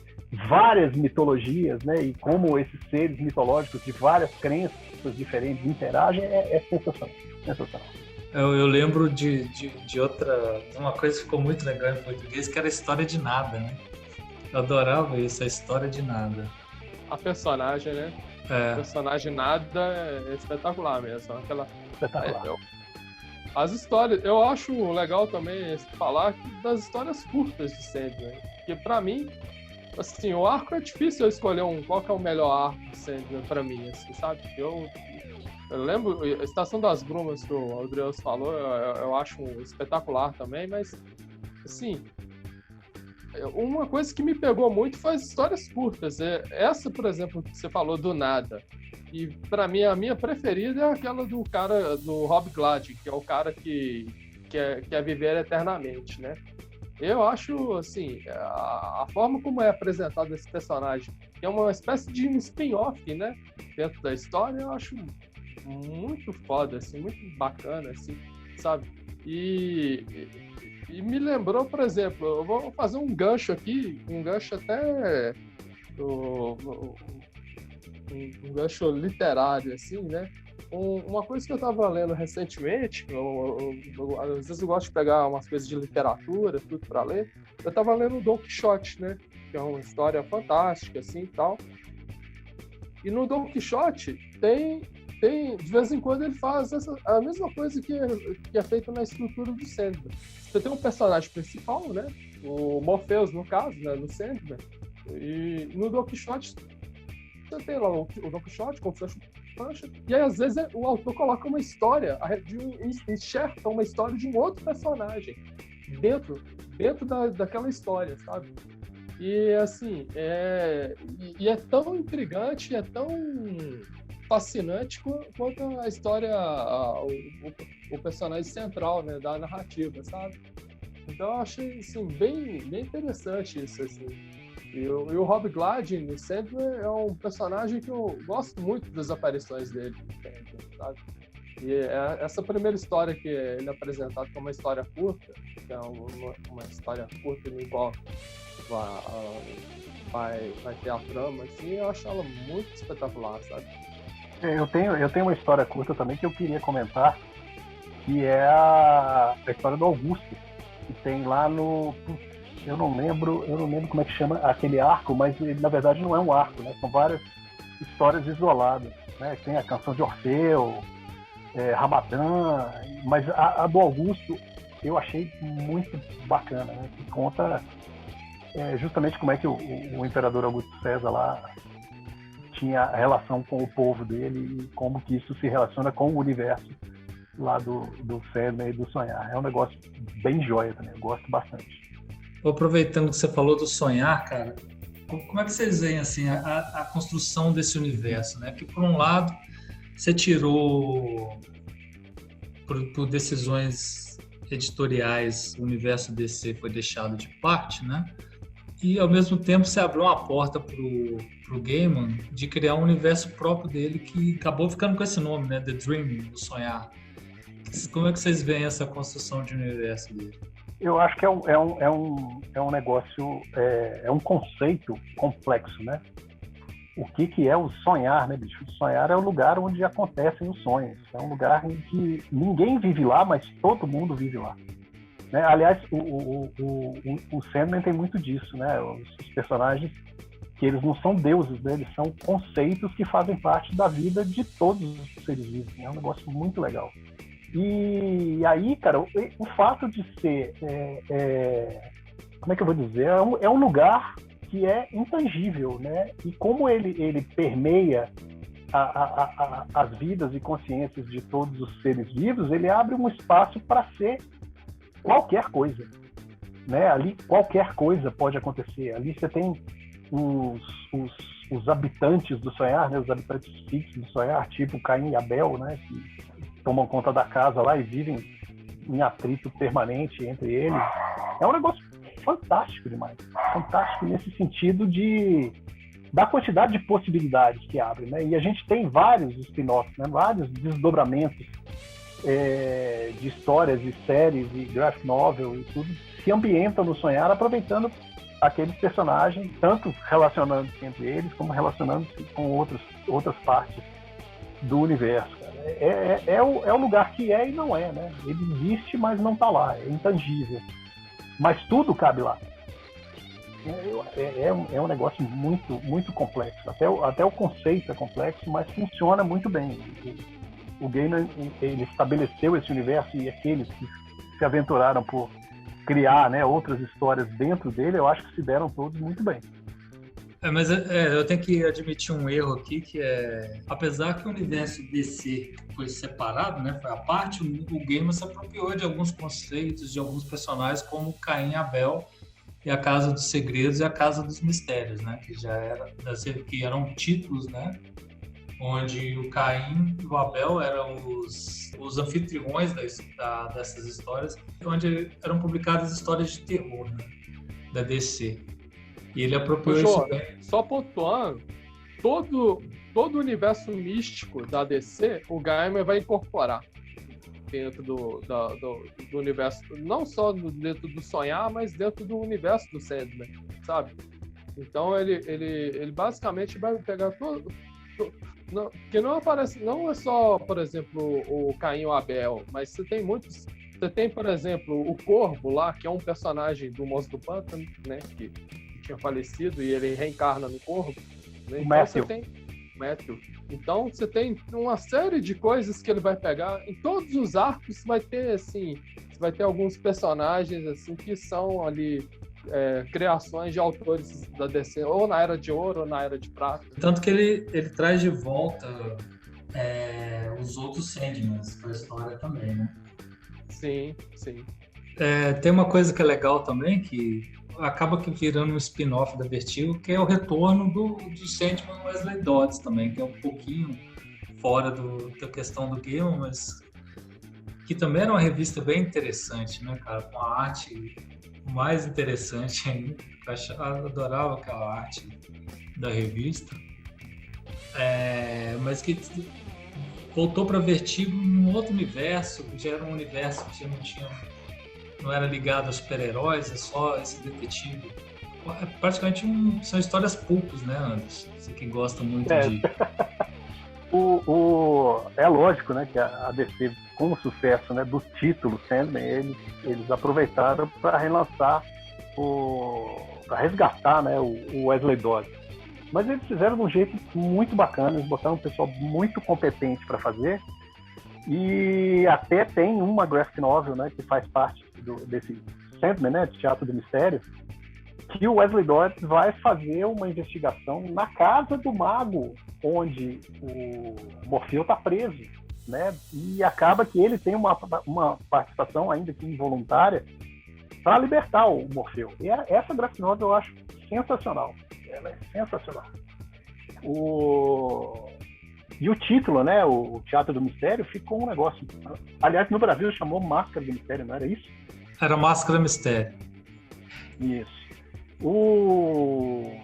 várias mitologias, né? E como esses seres mitológicos de várias crenças diferentes interagem é sensacional. Sensacional. Eu lembro de uma coisa que ficou muito legal em português, que era a história de nada, né? Eu adorava isso, a história de nada. A personagem, né? A personagem nada é espetacular mesmo. Espetacular. As histórias, eu acho legal também falar das histórias curtas de Sandman, porque pra mim, assim, o arco é difícil eu escolher qual que é o melhor arco de Sandman pra mim, assim, sabe? Eu lembro, a Estação das Brumas que o Adriano falou, eu acho espetacular também, mas, assim, uma coisa que me pegou muito foi as histórias curtas. Essa, por exemplo, que você falou do nada. E para mim, a minha preferida é aquela do cara, do Rob Glad, que é o cara que quer viver eternamente, né? Eu acho, assim, a forma como é apresentado esse personagem, que é uma espécie de um spin-off, né, dentro da história, eu acho muito foda, assim, muito bacana, assim, sabe? E me lembrou, por exemplo, eu vou fazer um gancho aqui, um gancho até um gancho literário, assim, né? Uma coisa que eu estava lendo recentemente, às vezes eu gosto de pegar umas coisas de literatura, tudo para ler. Eu estava lendo o Don Quixote, né? Que é uma história fantástica, assim, e tal. E no Don Quixote de vez em quando ele faz a mesma coisa que é feita na estrutura do Sandman. Você tem um personagem principal, né? O Morpheus, no caso, né? No Sandman. E no Don Quixote você tem lá o Don Quixote, como Sancho Panza, e aí às vezes o autor coloca uma história, enxerta uma história de um outro personagem dentro daquela história, sabe? E assim, é tão intrigante, é tão fascinante quanto a história, o personagem central, né, da narrativa, sabe? Então eu achei assim, bem interessante isso, assim. E o Rob Gladden no Sandman é um personagem que eu gosto muito das aparições dele, sabe? E essa primeira história que ele é apresentado como uma história curta, que é uma história curta no qual vai ter a trama, assim, eu acho ela muito espetacular, sabe? Eu tenho uma história curta também que eu queria comentar, que é a história do Augusto, que tem lá no... Eu não lembro como é que chama aquele arco, mas ele, na verdade não é um arco, né? São várias histórias isoladas, né? Tem a canção de Orfeu, Ramadã, mas a do Augusto eu achei muito bacana, né? Que conta justamente como é que o imperador Augusto César lá tinha a relação com o povo dele e como que isso se relaciona com o universo lá do Sandman e do Sonhar. É um negócio bem joia também, eu gosto bastante. Aproveitando que você falou do sonhar, cara, como é que vocês veem assim, a construção desse universo, né? Que por um lado você tirou por decisões editoriais, o universo DC foi deixado de parte, né? E ao mesmo tempo você abriu uma porta pro Gaiman de criar um universo próprio dele que acabou ficando com esse nome, né? The Dream, do sonhar. Como é que vocês veem essa construção de universo dele? Eu acho que é um negócio, é um conceito complexo, né? O que é o sonhar, né, bicho? O sonhar é o lugar onde acontecem os sonhos. É um lugar em que ninguém vive lá, mas todo mundo vive lá. Né? Aliás, o Sandman tem muito disso, né? Os personagens, que eles não são deuses, né? Eles são conceitos que fazem parte da vida de todos os seres vivos. É um negócio muito legal. E aí, cara, o fato de ser, como é que eu vou dizer, é um lugar que é intangível, né? E como ele permeia as vidas e consciências de todos os seres vivos, ele abre um espaço para ser qualquer coisa, né? Ali qualquer coisa pode acontecer. Ali você tem os habitantes do sonhar, né? Os habitantes fixos do sonhar, tipo Caim e Abel, né? Que tomam conta da casa lá e vivem em atrito permanente entre eles. É um negócio fantástico demais. Fantástico nesse sentido da quantidade de possibilidades que abre, né? E a gente tem vários spin-offs, né? Vários desdobramentos de histórias e séries e graphic novel e tudo se ambientam no sonhar, aproveitando aqueles personagens, tanto relacionando-se entre eles, como relacionando-se com outras partes do universo. É o lugar que é e não é, né? Ele existe, mas não está lá, é intangível. Mas tudo cabe lá. É um negócio muito, muito complexo. Até o conceito é complexo, mas funciona muito bem. O Gaiman, ele estabeleceu esse universo e aqueles que se aventuraram por criar, né, outras histórias dentro dele, eu acho que se deram todos muito bem. Mas eu tenho que admitir um erro aqui, que apesar que o universo DC foi separado, né, foi à parte, o Gaiman se apropriou de alguns conceitos, de alguns personagens, como Caim e Abel, e a Casa dos Segredos e a Casa dos Mistérios, né, que eram títulos, né, onde o Caim e o Abel eram os anfitriões dessas histórias, onde eram publicadas histórias de terror, né, da DC. E ele apropriou isso bem. Só pontuando, todo o universo místico da DC, o Gaiman vai incorporar dentro do universo, não só dentro do sonhar, mas dentro do universo do Sandman, sabe? Então ele basicamente vai pegar todo não, que não aparece, não é só, por exemplo, o Caim e o Abel, mas você tem, por exemplo, o Corvo lá, que é um personagem do Monstro do Pântano, né, que tinha falecido e ele reencarna no Corvo, né? Então você tem Matthew. Então você tem uma série de coisas que ele vai pegar. Em todos os arcos vai ter assim, vai ter alguns personagens assim que são ali criações de autores da DC, ou na Era de Ouro ou na Era de Prata. Tanto que ele traz de volta os outros Sandmans para a história também, né? Sim. Tem uma coisa que é legal também, que acaba que virando um spin-off da Vertigo, que é o retorno do Sandman Wesley Dodds também, que é um pouquinho fora da questão do Gaiman, mas que também era uma revista bem interessante, né, cara? Com a arte mais interessante ainda. Eu adorava aquela arte da revista. Mas que voltou para Vertigo num outro universo, que já era um universo que não era ligado aos super-heróis, é só esse detetive. Praticamente são histórias pulpos, né, Anderson? Você que gosta muito de... É lógico, né, que a DC, com o sucesso, né, do título Sandman, eles aproveitaram para relançar, para resgatar, né, o Wesley Dodds. Mas eles fizeram de um jeito muito bacana, eles botaram um pessoal muito competente para fazer, e até tem uma graphic novel, né, que faz parte desse Sandman, né, de Teatro do Mistério, que o Wesley Dodds vai fazer uma investigação na casa do mago, onde o Morfeu está preso, né? E acaba que ele tem uma participação, ainda que involuntária, para libertar o Morfeu. E essa graphic novel eu acho sensacional. Ela é sensacional. E o título, né? O Teatro do Mistério, ficou um negócio... Aliás, no Brasil chamou Máscara do Mistério, não era isso? Era Máscara Mistério. Isso. O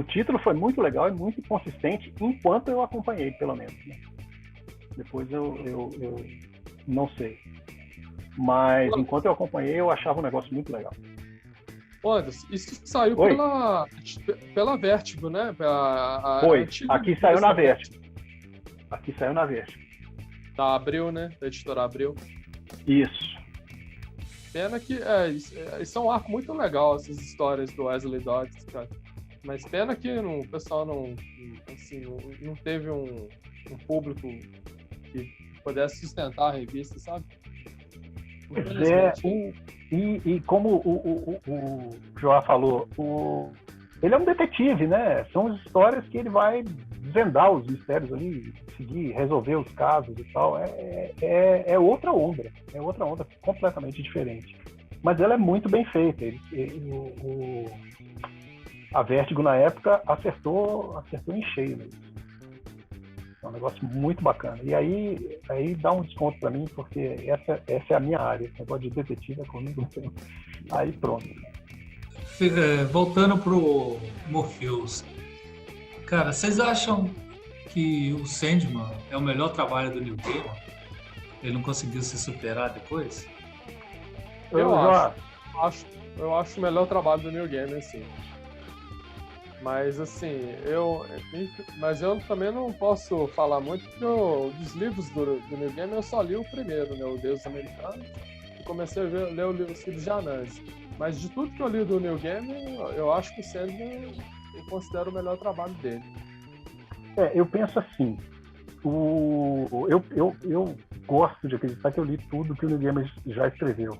título foi muito legal e muito consistente, enquanto eu acompanhei, pelo menos, né? Depois eu não sei. Mas enquanto eu acompanhei, eu achava um negócio muito legal. Anderson, isso saiu pela Vertigo, né? Foi. Aqui saiu na Vertigo. Aqui saiu na Vertigo. Da Abril, né? Da editora Abril. Isso. Pena que isso é um arco muito legal, essas histórias do Wesley Dodds, cara. Mas pena que o pessoal não teve um público que pudesse sustentar a revista, sabe? E como o João falou, ele é um detetive, né? São as histórias que ele vai desvendar os mistérios ali, conseguir resolver os casos e tal. É outra onda. É outra onda completamente diferente. Mas ela é muito bem feita. A Vertigo, na época, acertou em cheio. Né? É um negócio muito bacana. E aí dá um desconto para mim, porque essa é a minha área. Esse negócio de detetive é comigo. Aí pronto. Voltando pro Morpheus. Cara, vocês acham que o Sandman é o melhor trabalho do Neil Gaiman? Ele não conseguiu se superar depois? Eu acho o melhor trabalho do Neil Gaiman, sim. Mas assim, eu também não posso falar muito, porque dos livros do Neil Gaiman eu só li o primeiro, né, o Deus Americano, e comecei a ler os livros de Anansi. Mas de tudo que eu li do Neil Gaiman, eu acho que o Sandman eu considero o melhor trabalho dele. Eu penso assim, eu gosto de acreditar que eu li tudo que o Neil Gaiman já escreveu.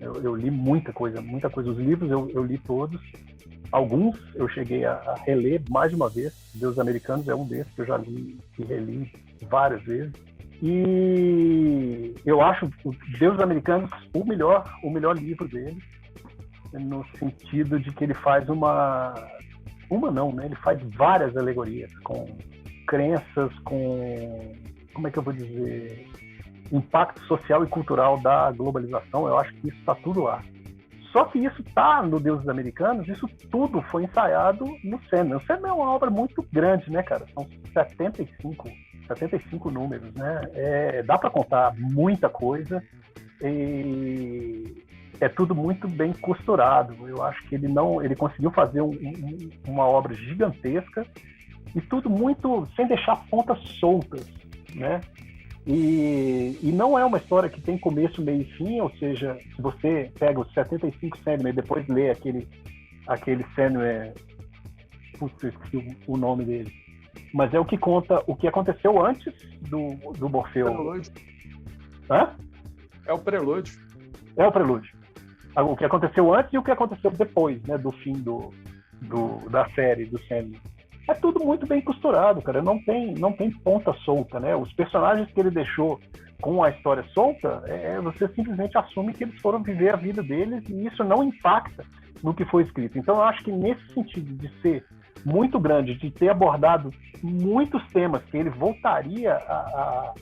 Eu li muita coisa. Os livros eu li todos. Alguns eu cheguei a reler mais de uma vez. Deus Americanos é um desses que eu já li e reli várias vezes. E eu acho o Deus Americanos o melhor livro dele, no sentido de que ele faz ele faz várias alegorias com crenças, com, como é que eu vou dizer, impacto social e cultural da globalização. Eu acho que isso está tudo lá. Só que isso está no Deuses Americanos, isso tudo foi ensaiado no Sandman. O Sandman é uma obra muito grande, né, cara? São 75 números, né? Dá para contar muita coisa e é tudo muito bem costurado. Eu acho que ele conseguiu fazer uma obra gigantesca e tudo muito sem deixar pontas soltas, né? E não é uma história que tem começo, meio e fim, ou seja, se você pega os 75 Sandman e depois lê aquele Sandman, putz, eu esqueci o nome dele, mas é o que conta o que aconteceu antes do Morfeu. Prelúdio. Hã? É o prelúdio. É o prelúdio. O que aconteceu antes e o que aconteceu depois, né, do fim da série do Sandman. É tudo muito bem costurado, cara. Não tem ponta solta, né? Os personagens que ele deixou com a história solta, você simplesmente assume que eles foram viver a vida deles e isso não impacta no que foi escrito. Então, eu acho que nesse sentido de ser muito grande, de ter abordado muitos temas que ele voltaria a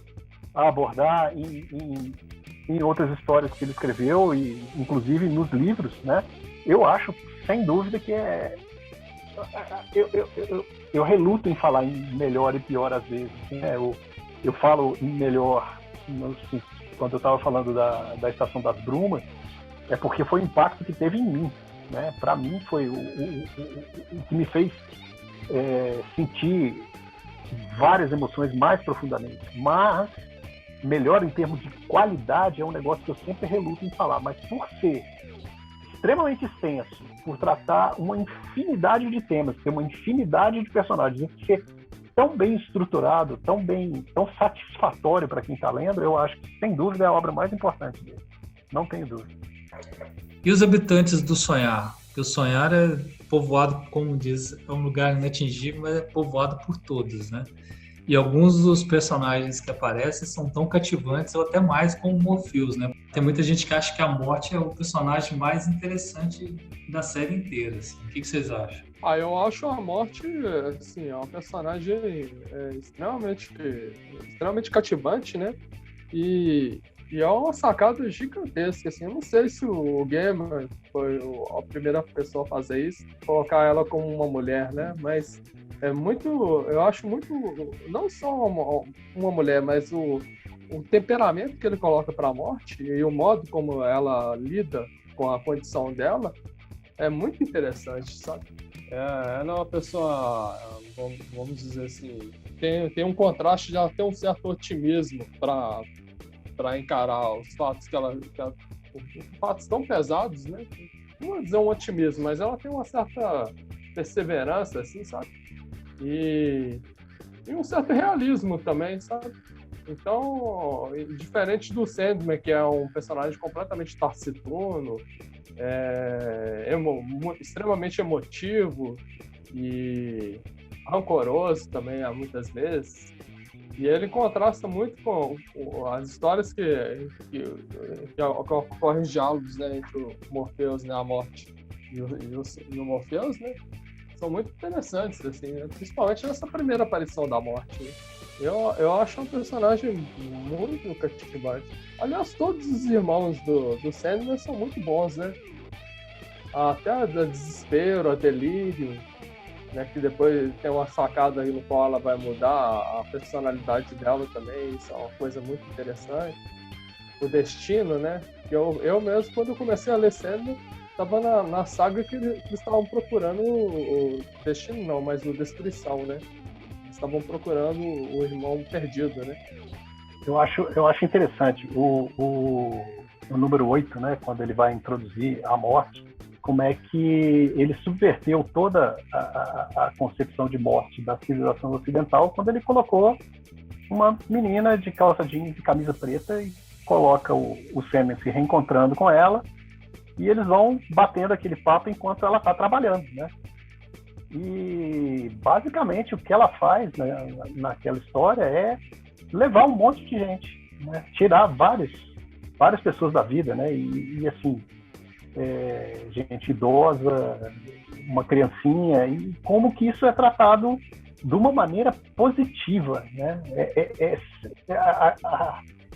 abordar em outras histórias que ele escreveu, e inclusive nos livros, né? Eu acho, sem dúvida, que eu reluto em falar em melhor e pior às vezes, né? Eu falo em melhor, assim, quando eu estava falando da Estação das Brumas, é porque foi o impacto que teve em mim, né? Para mim foi o que me fez sentir várias emoções mais profundamente. Mas melhor em termos de qualidade é um negócio que eu sempre reluto em falar, mas por ser extremamente extenso, por tratar uma infinidade de temas, ter uma infinidade de personagens, e ser tão bem estruturado, tão satisfatório para quem está lendo, eu acho que, sem dúvida, é a obra mais importante dele. Não tenho dúvida. E os habitantes do Sonhar? Porque o Sonhar é povoado, como diz, é um lugar inatingível, mas é povoado por todos, né? E alguns dos personagens que aparecem são tão cativantes, ou até mais, como o Morpheus, né? Tem muita gente que acha que a Morte é o personagem mais interessante da série inteira. Assim. O que vocês acham? Eu acho a Morte, assim, é um personagem extremamente cativante, né? E é uma sacada gigantesca, assim. Eu não sei se o Gaiman foi a primeira pessoa a fazer isso, colocar ela como uma mulher, né? Mas eu acho muito, não só uma mulher, mas o temperamento que ele coloca para a Morte e o modo como ela lida com a condição dela é muito interessante, sabe? Ela é uma pessoa, vamos dizer assim, tem um contraste, já tem um certo otimismo para encarar os fatos fatos tão pesados, né? Não vou dizer um otimismo, mas ela tem uma certa perseverança, assim, sabe? E um certo realismo também, sabe? Então, diferente do Sandman, que é um personagem completamente taciturno, extremamente emotivo e rancoroso também, muitas vezes. E ele contrasta muito com as histórias que ocorrem diálogos, né, entre o Morpheus, né, a Morte e o Morpheus, né? São muito interessantes, assim, né? Principalmente nessa primeira aparição da Morte. Né? Eu acho um personagem muito cativante. Aliás, todos os irmãos do Sandman são muito bons, né? Até a Desespero, a Delírio, né? Que depois tem uma sacada aí no qual ela vai mudar a personalidade dela também. Isso é uma coisa muito interessante. O Destino, né? Que eu mesmo, quando eu comecei a ler Sandman, estava na saga que eles estavam procurando o Destino, não, mas o Destruição, né? Eles estavam procurando o irmão perdido, né? Eu acho interessante o número 8, né? Quando ele vai introduzir a morte, como é que ele subverteu toda a concepção de morte da civilização ocidental quando ele colocou uma menina de calça jeans e camisa preta e coloca o Sandman se reencontrando com ela. E eles vão batendo aquele papo enquanto ela está trabalhando, né? E, basicamente, o que ela faz, né, naquela história é levar um monte de gente, né? Tirar várias pessoas da vida, né? E assim, gente idosa, uma criancinha, e como que isso é tratado de uma maneira positiva, né?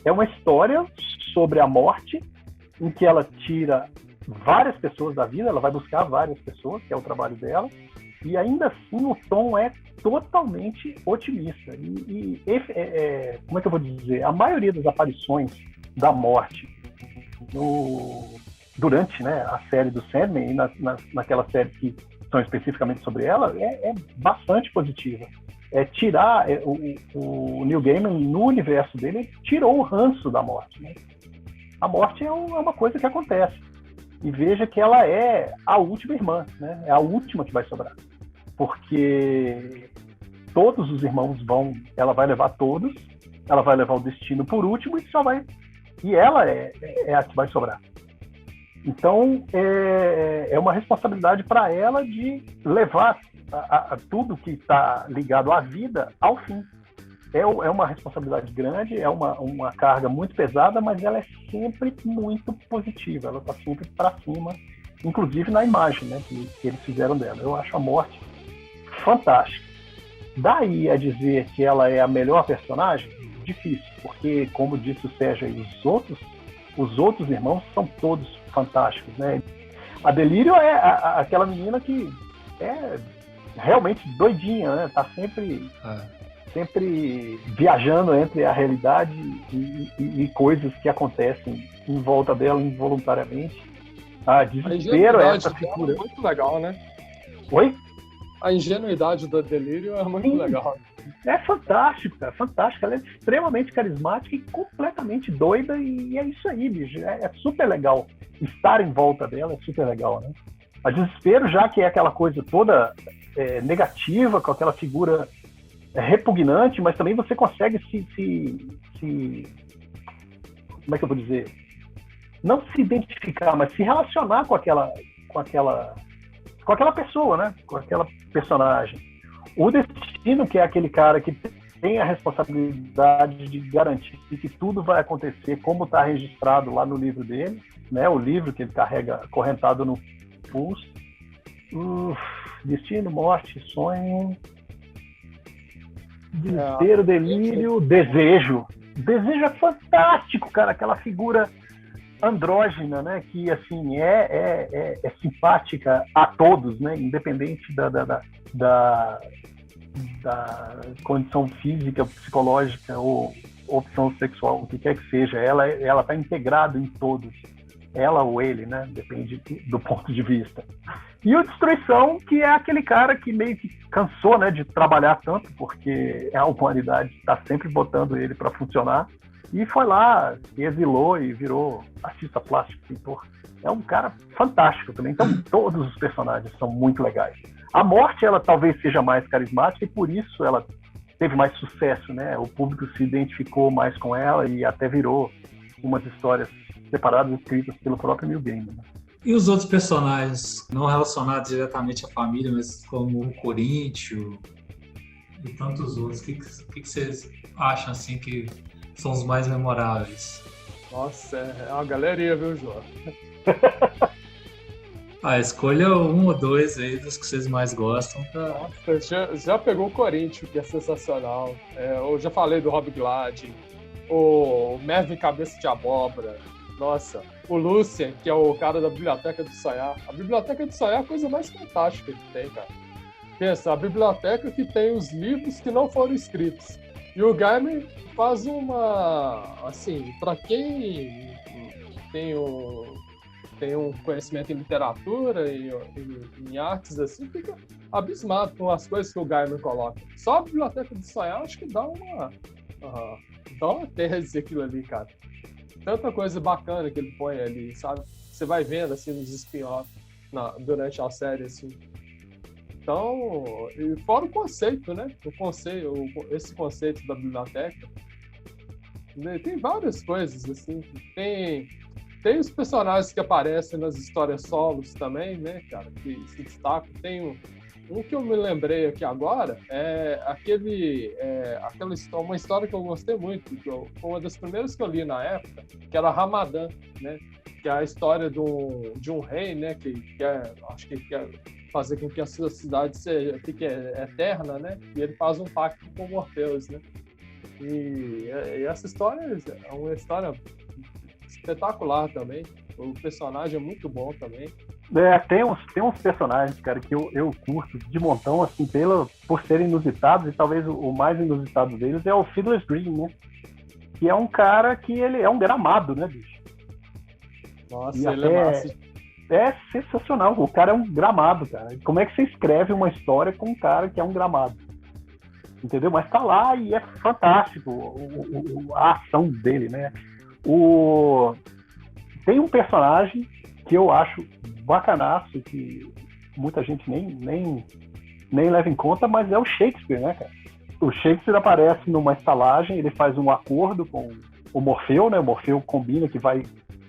É uma história sobre a morte, em que ela tira várias pessoas da vida, ela vai buscar várias pessoas, que é o trabalho dela, e ainda assim o tom é totalmente otimista. Como é que eu vou dizer? A maioria das aparições da morte durante, né, a série do Sandman e naquela série que são especificamente sobre ela, é bastante positiva. Tirar o Neil Gaiman, no universo dele, ele tirou o ranço da morte, né? A morte é uma coisa que acontece. E veja que ela é a última irmã, né? É a última que vai sobrar. Porque todos os irmãos ela vai levar todos, ela vai levar o destino por último e ela é a que vai sobrar. Então, é uma responsabilidade para ela de levar tudo que está ligado à vida ao fim. É uma responsabilidade grande, é uma carga muito pesada, mas ela é sempre muito positiva, ela está sempre para cima, inclusive na imagem, né, que eles fizeram dela. Eu acho a morte fantástica. Daí a dizer que ela é a melhor personagem, difícil, porque, como disse o Sérgio aí, os outros irmãos são todos fantásticos, né? A Delírio é aquela menina que é realmente doidinha, né? Tá sempre viajando entre a realidade e coisas que acontecem em volta dela involuntariamente. A desespero é essa figura. É muito legal, né? Oi? A ingenuidade do Delírio é muito legal. É fantástico, cara, fantástico. Ela é extremamente carismática e completamente doida, e é isso aí, bicho. É super legal. Estar em volta dela é super legal, né? A Desespero, já que é aquela coisa toda negativa, com aquela figura repugnante, mas também você consegue como é que eu vou dizer? Não se identificar, mas se relacionar com aquela pessoa, né? Com aquela personagem. O Destino, que é aquele cara que tem a responsabilidade de garantir que tudo vai acontecer como está registrado lá no livro dele, né? O livro que ele carrega acorrentado no pulso. Destino, morte, sonho, desespero, delírio, desejo. Desejo é fantástico, cara. Aquela figura andrógina, né? Que assim é simpática a todos, né? Independente da condição física, psicológica ou opção sexual, o que quer que seja, ela está integrada em todos, ela ou ele, né? Depende do ponto de vista. E o Destruição, que é aquele cara que meio que cansou, né, de trabalhar tanto, porque a humanidade está sempre botando ele para funcionar, e foi lá, se exilou e virou artista plástico, pintor. É um cara fantástico também. Então, todos os personagens são muito legais. A Morte, ela talvez seja mais carismática e por isso ela teve mais sucesso, né? O público se identificou mais com ela e até virou umas histórias separadas escritas pelo próprio Neil Gaiman. Né? E os outros personagens não relacionados diretamente à família, mas como o Corinthians e tantos outros, o que vocês acham assim que são os mais memoráveis? Nossa, é uma galeria, viu, João? Escolha um ou dois aí dos que vocês mais gostam. Nossa, já pegou o Corinthians, que é sensacional. Eu já falei do Rob Glad, o Mervyn Cabeça de Abóbora. Nossa, o Lucien, que é o cara da Biblioteca do Sonhar. A Biblioteca do Sonhar é a coisa mais fantástica que tem, cara. Pensa, a biblioteca que tem os livros que não foram escritos. E o Gaiman faz uma... Assim, para quem tem um conhecimento em literatura e em artes, assim, fica abismado com as coisas que o Gaiman coloca. Só a Biblioteca do Sonhar, acho que dá uma tese aquilo ali, cara. Tanta coisa bacana que ele põe ali, sabe? Você vai vendo, assim, nos spin-offs durante a série, assim. Então, e fora o conceito, né? Esse conceito da biblioteca. Tem várias coisas, assim. Tem os personagens que aparecem nas histórias solos também, né, cara? Que se destacam. Tem O que eu me lembrei aqui agora é uma história que eu gostei muito, foi uma das primeiras que eu li na época, que era Ramadã, né? Que é a história de um rei, né? Que quer fazer com que a sua cidade fique eterna, né? E ele faz um pacto com Morpheus, né? E essa história é uma história espetacular também. O personagem é muito bom também. Tem uns personagens, cara, que eu curto de montão, assim, por serem inusitados, e talvez o mais inusitado deles é o Fiddler's Green, né? Que é um cara que ele é um gramado, né, bicho? Nossa, e ele é massa. É sensacional, o cara é um gramado, cara. Como é que você escreve uma história com um cara que é um gramado? Entendeu? Mas tá lá e é fantástico a ação dele, né? Tem um personagem que eu acho bacanaço, que muita gente nem leva em conta, mas é o Shakespeare, né, cara? O Shakespeare aparece numa estalagem, ele faz um acordo com o Morfeu, né? O Morfeu combina que vai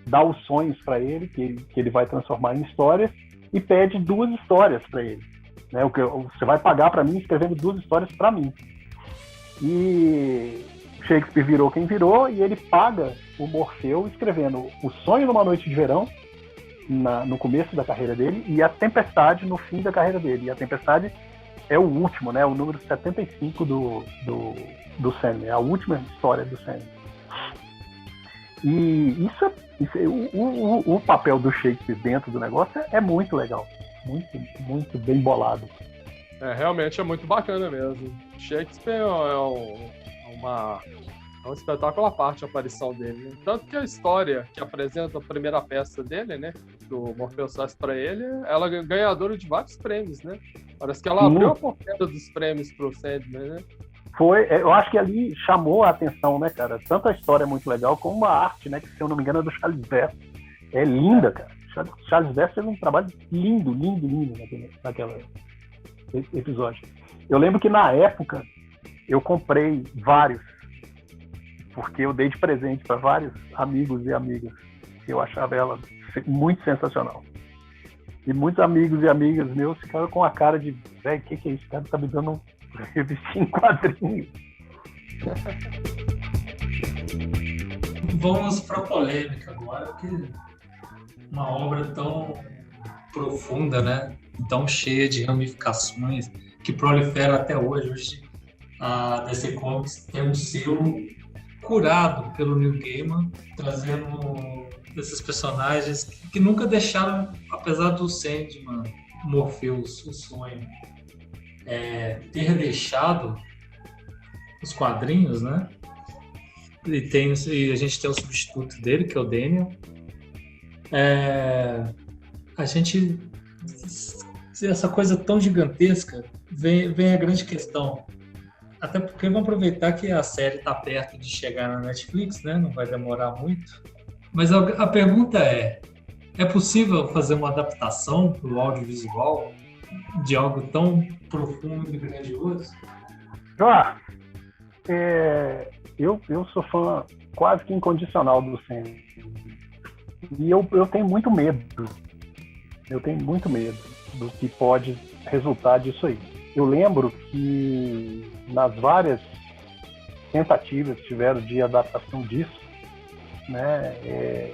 dar os sonhos para ele, que ele vai transformar em histórias, e pede 2 histórias para ele. Né? Você vai pagar para mim escrevendo 2 histórias para mim. E Shakespeare virou quem virou, e ele paga o Morfeu escrevendo O Sonho numa Noite de Verão, no começo da carreira dele, e A Tempestade no fim da carreira dele. E A Tempestade é o último, né? O número 75 do Sandman, é a última história do Sandman. E o papel do Shakespeare dentro do negócio é muito legal, muito bem bolado. Realmente é muito bacana mesmo. Shakespeare é um espetáculo à parte a aparição dele, né? Tanto que a história que apresenta a primeira peça dele, né, do Morpheus faz para ele, ela é ganhadora de vários prêmios, né? Parece que ela abriu a porteira dos prêmios pro Sandman, né? Eu acho que ali chamou a atenção, né, cara? Tanto a história é muito legal, como a arte, né, que se eu não me engano é do Charles Vess. É linda, cara. Charles Vess fez um trabalho lindo naquele episódio. Eu lembro que na época eu comprei vários, porque eu dei de presente para vários amigos e amigas, que eu achava ela muito sensacional. E muitos amigos e amigas meus ficaram com a cara de, velho, o que é isso? O cara tá me dando revistinha em quadrinhos. Vamos para a polêmica agora, que uma obra tão profunda, né? Tão cheia de ramificações, que prolifera até hoje. Hoje a DC Comics tem um selo curado pelo Neil Gaiman, trazendo esses personagens que nunca deixaram, apesar do Sandman, Morpheus, o sonho, ter deixado os quadrinhos, né? E a gente tem o substituto dele, que é o Daniel. A gente, essa coisa tão gigantesca, vem a grande questão. Até porque vamos aproveitar que a série está perto de chegar na Netflix, né? Não vai demorar muito. Mas a pergunta é possível fazer uma adaptação para o audiovisual de algo tão profundo e grandioso? Eu sou fã quase que incondicional do Sandman. E eu tenho muito medo. Eu tenho muito medo do que pode resultar disso aí. Eu lembro que nas várias tentativas que tiveram de adaptação disso, né,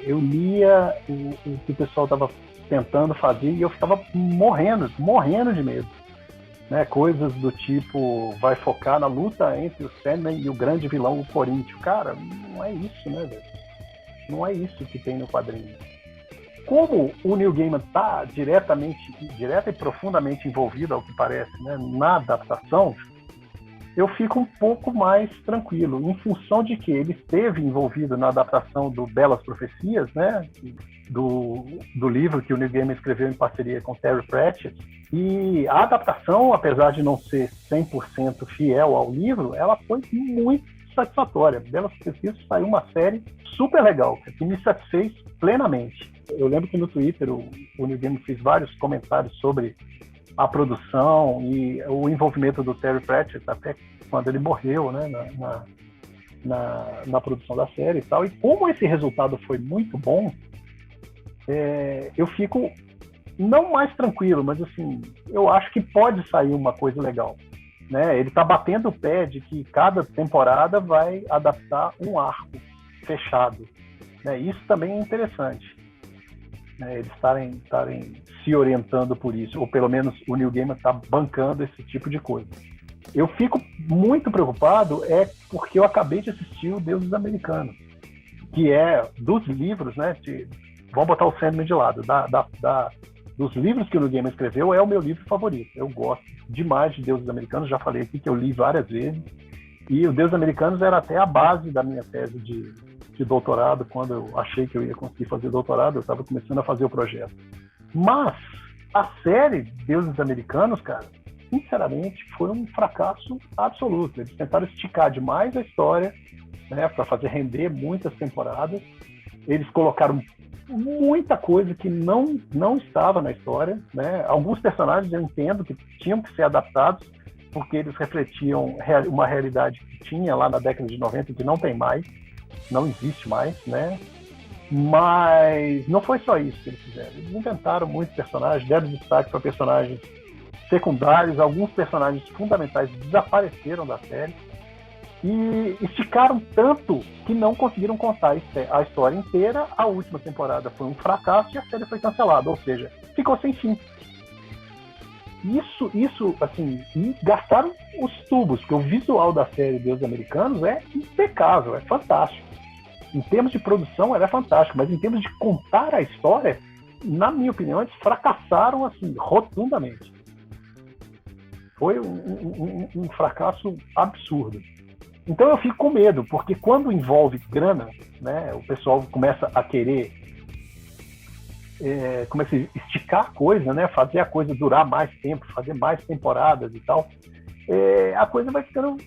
eu lia o que o pessoal estava tentando fazer e eu ficava morrendo de medo. Né, coisas do tipo, vai focar na luta entre o Sandman e o grande vilão, o Coríntio. Cara, não é isso, né, velho? Não é isso que tem no quadrinho. Como o Neil Gaiman está direta e profundamente envolvido, ao que parece, né, na adaptação, eu fico um pouco mais tranquilo, em função de que ele esteve envolvido na adaptação do Belas Profecias, né, do livro que o Neil Gaiman escreveu em parceria com Terry Pratchett. E a adaptação, apesar de não ser 100% fiel ao livro, ela foi muito satisfatória. Belas Profecias saiu uma série super legal, que me satisfez plenamente. Eu lembro que no Twitter o Neil Gaiman fez vários comentários sobre a produção e o envolvimento do Terry Pratchett até quando ele morreu, né, na produção da série e tal. E como esse resultado foi muito bom, eu fico não mais tranquilo, mas assim, eu acho que pode sair uma coisa legal. Né? Ele está batendo o pé de que cada temporada vai adaptar um arco fechado. Né? Isso também é interessante. Né? Eles estarem se orientando por isso, ou pelo menos o Neil Gaiman está bancando esse tipo de coisa. Eu fico muito preocupado porque eu acabei de assistir o Deuses Americanos, que é dos livros, né? Vamos botar o Sandman de lado, dos livros que o Neil Gaiman escreveu, é o meu livro favorito. Eu gosto demais de Deuses Americanos, já falei aqui que eu li várias vezes, e o Deuses Americanos era até a base da minha tese de doutorado. Quando eu achei que eu ia conseguir fazer doutorado, eu estava começando a fazer o projeto. Mas a série Deuses Americanos, cara, sinceramente, foi um fracasso absoluto. Eles tentaram esticar demais a história, né, para fazer render muitas temporadas. Eles colocaram muita coisa que não estava na história, né? Alguns personagens eu entendo que tinham que ser adaptados porque eles refletiam uma realidade que tinha lá na década de 90 que não tem mais, não existe mais, né? Mas não foi só isso que eles fizeram. Eles inventaram muitos personagens, deram destaque para personagens secundários, alguns personagens fundamentais desapareceram da série e esticaram tanto que não conseguiram contar a história inteira. A última temporada foi um fracasso e a série foi cancelada, ou seja, ficou sem fim. Isso, assim, e gastaram os tubos, porque o visual da série Deuses Americanos é impecável, é fantástico. Em termos de produção, ela é fantástica, mas em termos de contar a história, na minha opinião, eles fracassaram, assim, rotundamente. Foi um fracasso absurdo. Então eu fico com medo, porque quando envolve grana, né, o pessoal começa a querer começa a esticar a coisa, né, fazer a coisa durar mais tempo, fazer mais temporadas e tal, a coisa vai ficando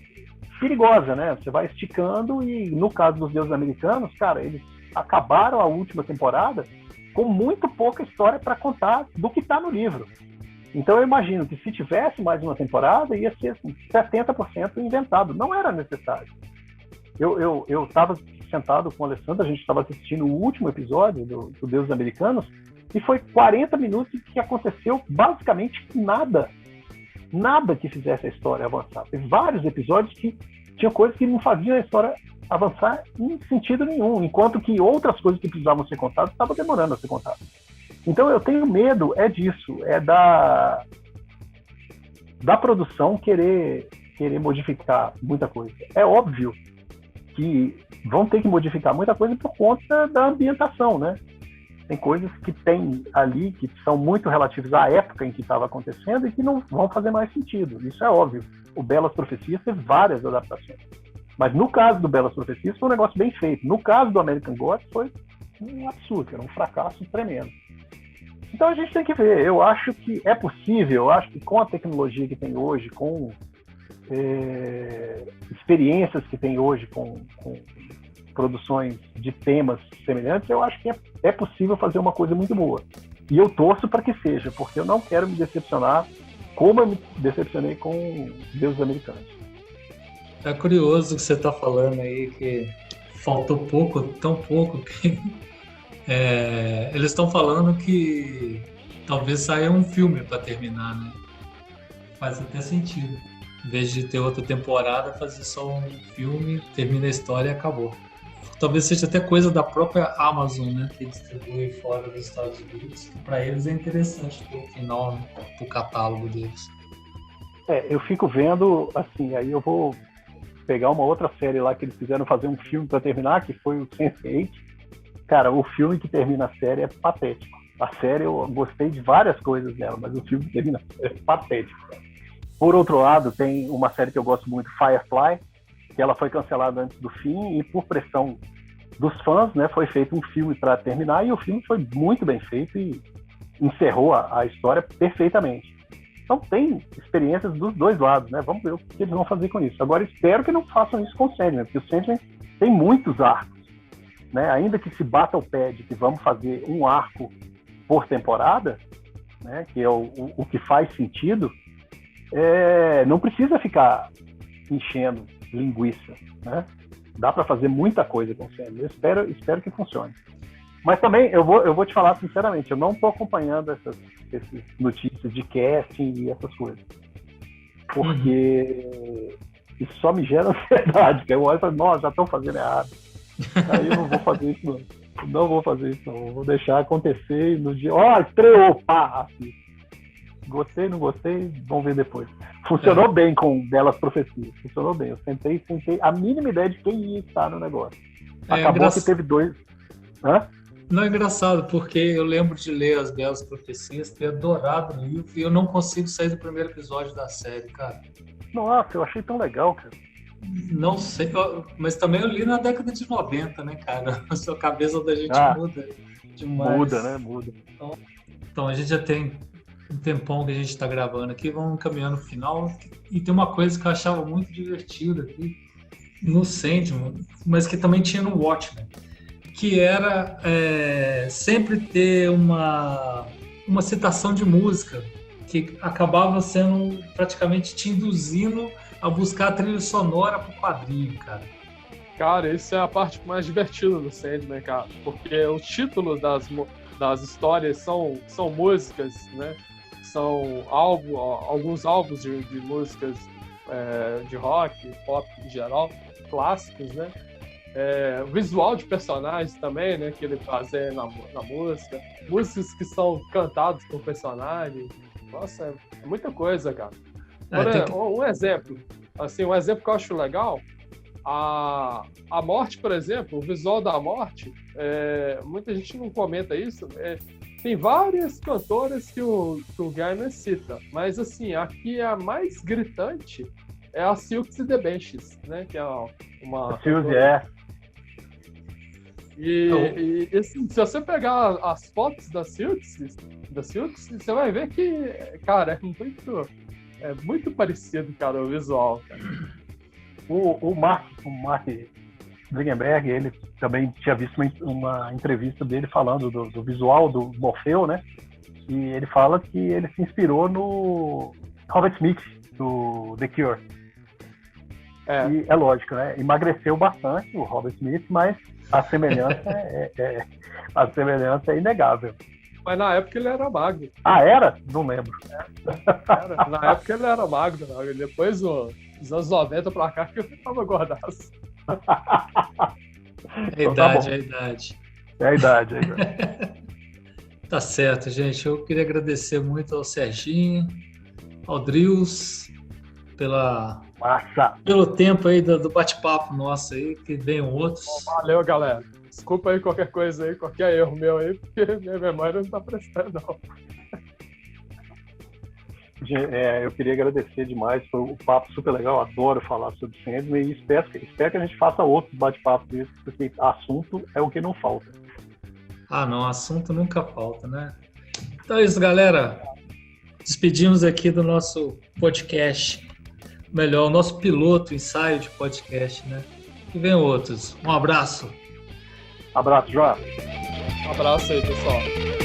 perigosa, né? Você vai esticando e, no caso dos Deuses Americanos, cara, eles acabaram a última temporada com muito pouca história para contar do que está no livro. Então eu imagino que se tivesse mais uma temporada, ia ser assim, 70% inventado. Não era necessário. Eu estava sentado com o Alessandro, a gente estava assistindo o último episódio do Deuses Americanos, e foi 40 minutos que aconteceu basicamente nada. Nada que fizesse a história avançar. Teve vários episódios que tinham coisas que não faziam a história avançar em sentido nenhum, enquanto que outras coisas que precisavam ser contadas estavam demorando a ser contadas. Então eu tenho medo, disso, da produção querer modificar muita coisa. É óbvio que vão ter que modificar muita coisa por conta da ambientação, né? Tem coisas que tem ali que são muito relativas à época em que estava acontecendo e que não vão fazer mais sentido. Isso é óbvio. O Belas Profecias teve várias adaptações. Mas no caso do Belas Profecias foi um negócio bem feito. No caso do American Gods foi um absurdo, era um fracasso tremendo. Então a gente tem que ver. Eu acho que é possível, eu acho que com a tecnologia que tem hoje, com experiências que tem hoje com produções de temas semelhantes, eu acho que é possível fazer uma coisa muito boa. E eu torço para que seja, porque eu não quero me decepcionar como eu me decepcionei com Deuses Americanos. É curioso o que você está falando aí, que faltou pouco, tão pouco, que eles estão falando que talvez saia um filme para terminar, né? Faz até sentido. Em vez de ter outra temporada, fazer só um filme, termina a história e acabou. Talvez seja até coisa da própria Amazon, né? Que distribui fora dos Estados Unidos, que para eles é interessante ter o final, né, pro catálogo deles. Eu fico vendo, assim, aí eu vou pegar uma outra série lá que eles fizeram fazer um filme para terminar, que foi o Sense8. Cara, o filme que termina a série é patético. A série eu gostei de várias coisas dela, mas o filme que termina é patético. Por outro lado, tem uma série que eu gosto muito, Firefly, que ela foi cancelada antes do fim e por pressão dos fãs, né, foi feito um filme para terminar, e o filme foi muito bem feito e encerrou a história perfeitamente. Então tem experiências dos dois lados, né? Vamos ver o que eles vão fazer com isso. Agora espero que não façam isso com o Sandman, porque o Sandman tem muitos arcos, né? Ainda que se bata o pé de que vamos fazer um arco por temporada, né, que é o que faz sentido, não precisa ficar enchendo linguiça, né? Dá para fazer muita coisa com o Sandman. Eu espero que funcione. Mas também, eu vou te falar sinceramente, eu não estou acompanhando essas notícias de casting e essas coisas. Porque isso só me gera ansiedade. Eu olho e falo, nossa, já estão fazendo errado. Aí eu não vou fazer isso, não. Não vou fazer isso, não. Eu vou deixar acontecer e no dia... estreou, pá! Assim. Gostei, não gostei, vamos ver depois. Funcionou bem com Belas Profecias. Funcionou bem. Eu sentei a mínima ideia de quem ia estar no negócio. Acabou que teve 2... Hã? Não, é engraçado, porque eu lembro de ler As Belas Profecias, ter adorado o livro, e eu não consigo sair do primeiro episódio da série, cara. Nossa, eu achei tão legal, cara. Não sei, mas também eu li na década de 90, né, cara? A sua cabeça da gente muda demais. Muda, né? Muda. Então, a gente já tem um tempão que a gente está gravando aqui, vamos caminhando no final. E tem uma coisa que eu achava muito divertida aqui no Sandman, mas que também tinha no Watchmen, que era sempre ter uma citação de música que acabava sendo praticamente te induzindo a buscar a trilha sonora pro quadrinho, cara. Cara, isso é a parte mais divertida do Sandman, cara, porque os títulos das histórias são músicas, né? São alguns álbuns de músicas de rock, pop em geral, clássicos, né? O visual de personagens também, né? Que ele fazia na música, músicas que são cantadas por personagens. Nossa, é muita coisa, cara. Um exemplo, assim, um exemplo que eu acho legal, a morte, por exemplo, o visual da morte, muita gente não comenta isso, tem várias cantoras que o Gaiman cita, mas assim, aqui a mais gritante é a Silks e the Benches, né, que é uma... Silks, E assim, se você pegar as fotos da Silks, você vai ver que, cara, é muito parecido, cara, o visual. Cara. O Mark Dringenberg, ele também tinha visto uma entrevista dele falando do visual do Morfeu, né? E ele fala que ele se inspirou no Robert Smith, do The Cure. E é lógico, né? Emagreceu bastante o Robert Smith, mas a semelhança é inegável. Mas na época ele era magro. Ah, era? Não lembro. Na época ele era magro, né? Depois, dos anos 90 pra cá, que eu tava gordaço. É a idade. Tá certo, gente. Eu queria agradecer muito ao Serginho, ao Drills, pelo tempo aí do bate-papo nosso aí, que venham outros. Valeu, galera. Desculpa aí qualquer coisa aí, qualquer erro meu aí, porque minha memória não tá prestando, não. Eu queria agradecer demais, foi um papo super legal, adoro falar sobre Sandman e espero que a gente faça outros bate-papos desses, porque assunto é o que não falta. Não, assunto nunca falta, né? Então é isso, galera. Despedimos aqui do nosso podcast, o nosso piloto, ensaio de podcast, né? Que venham outros. Um abraço. Abraço, João. Um abraço aí, pessoal.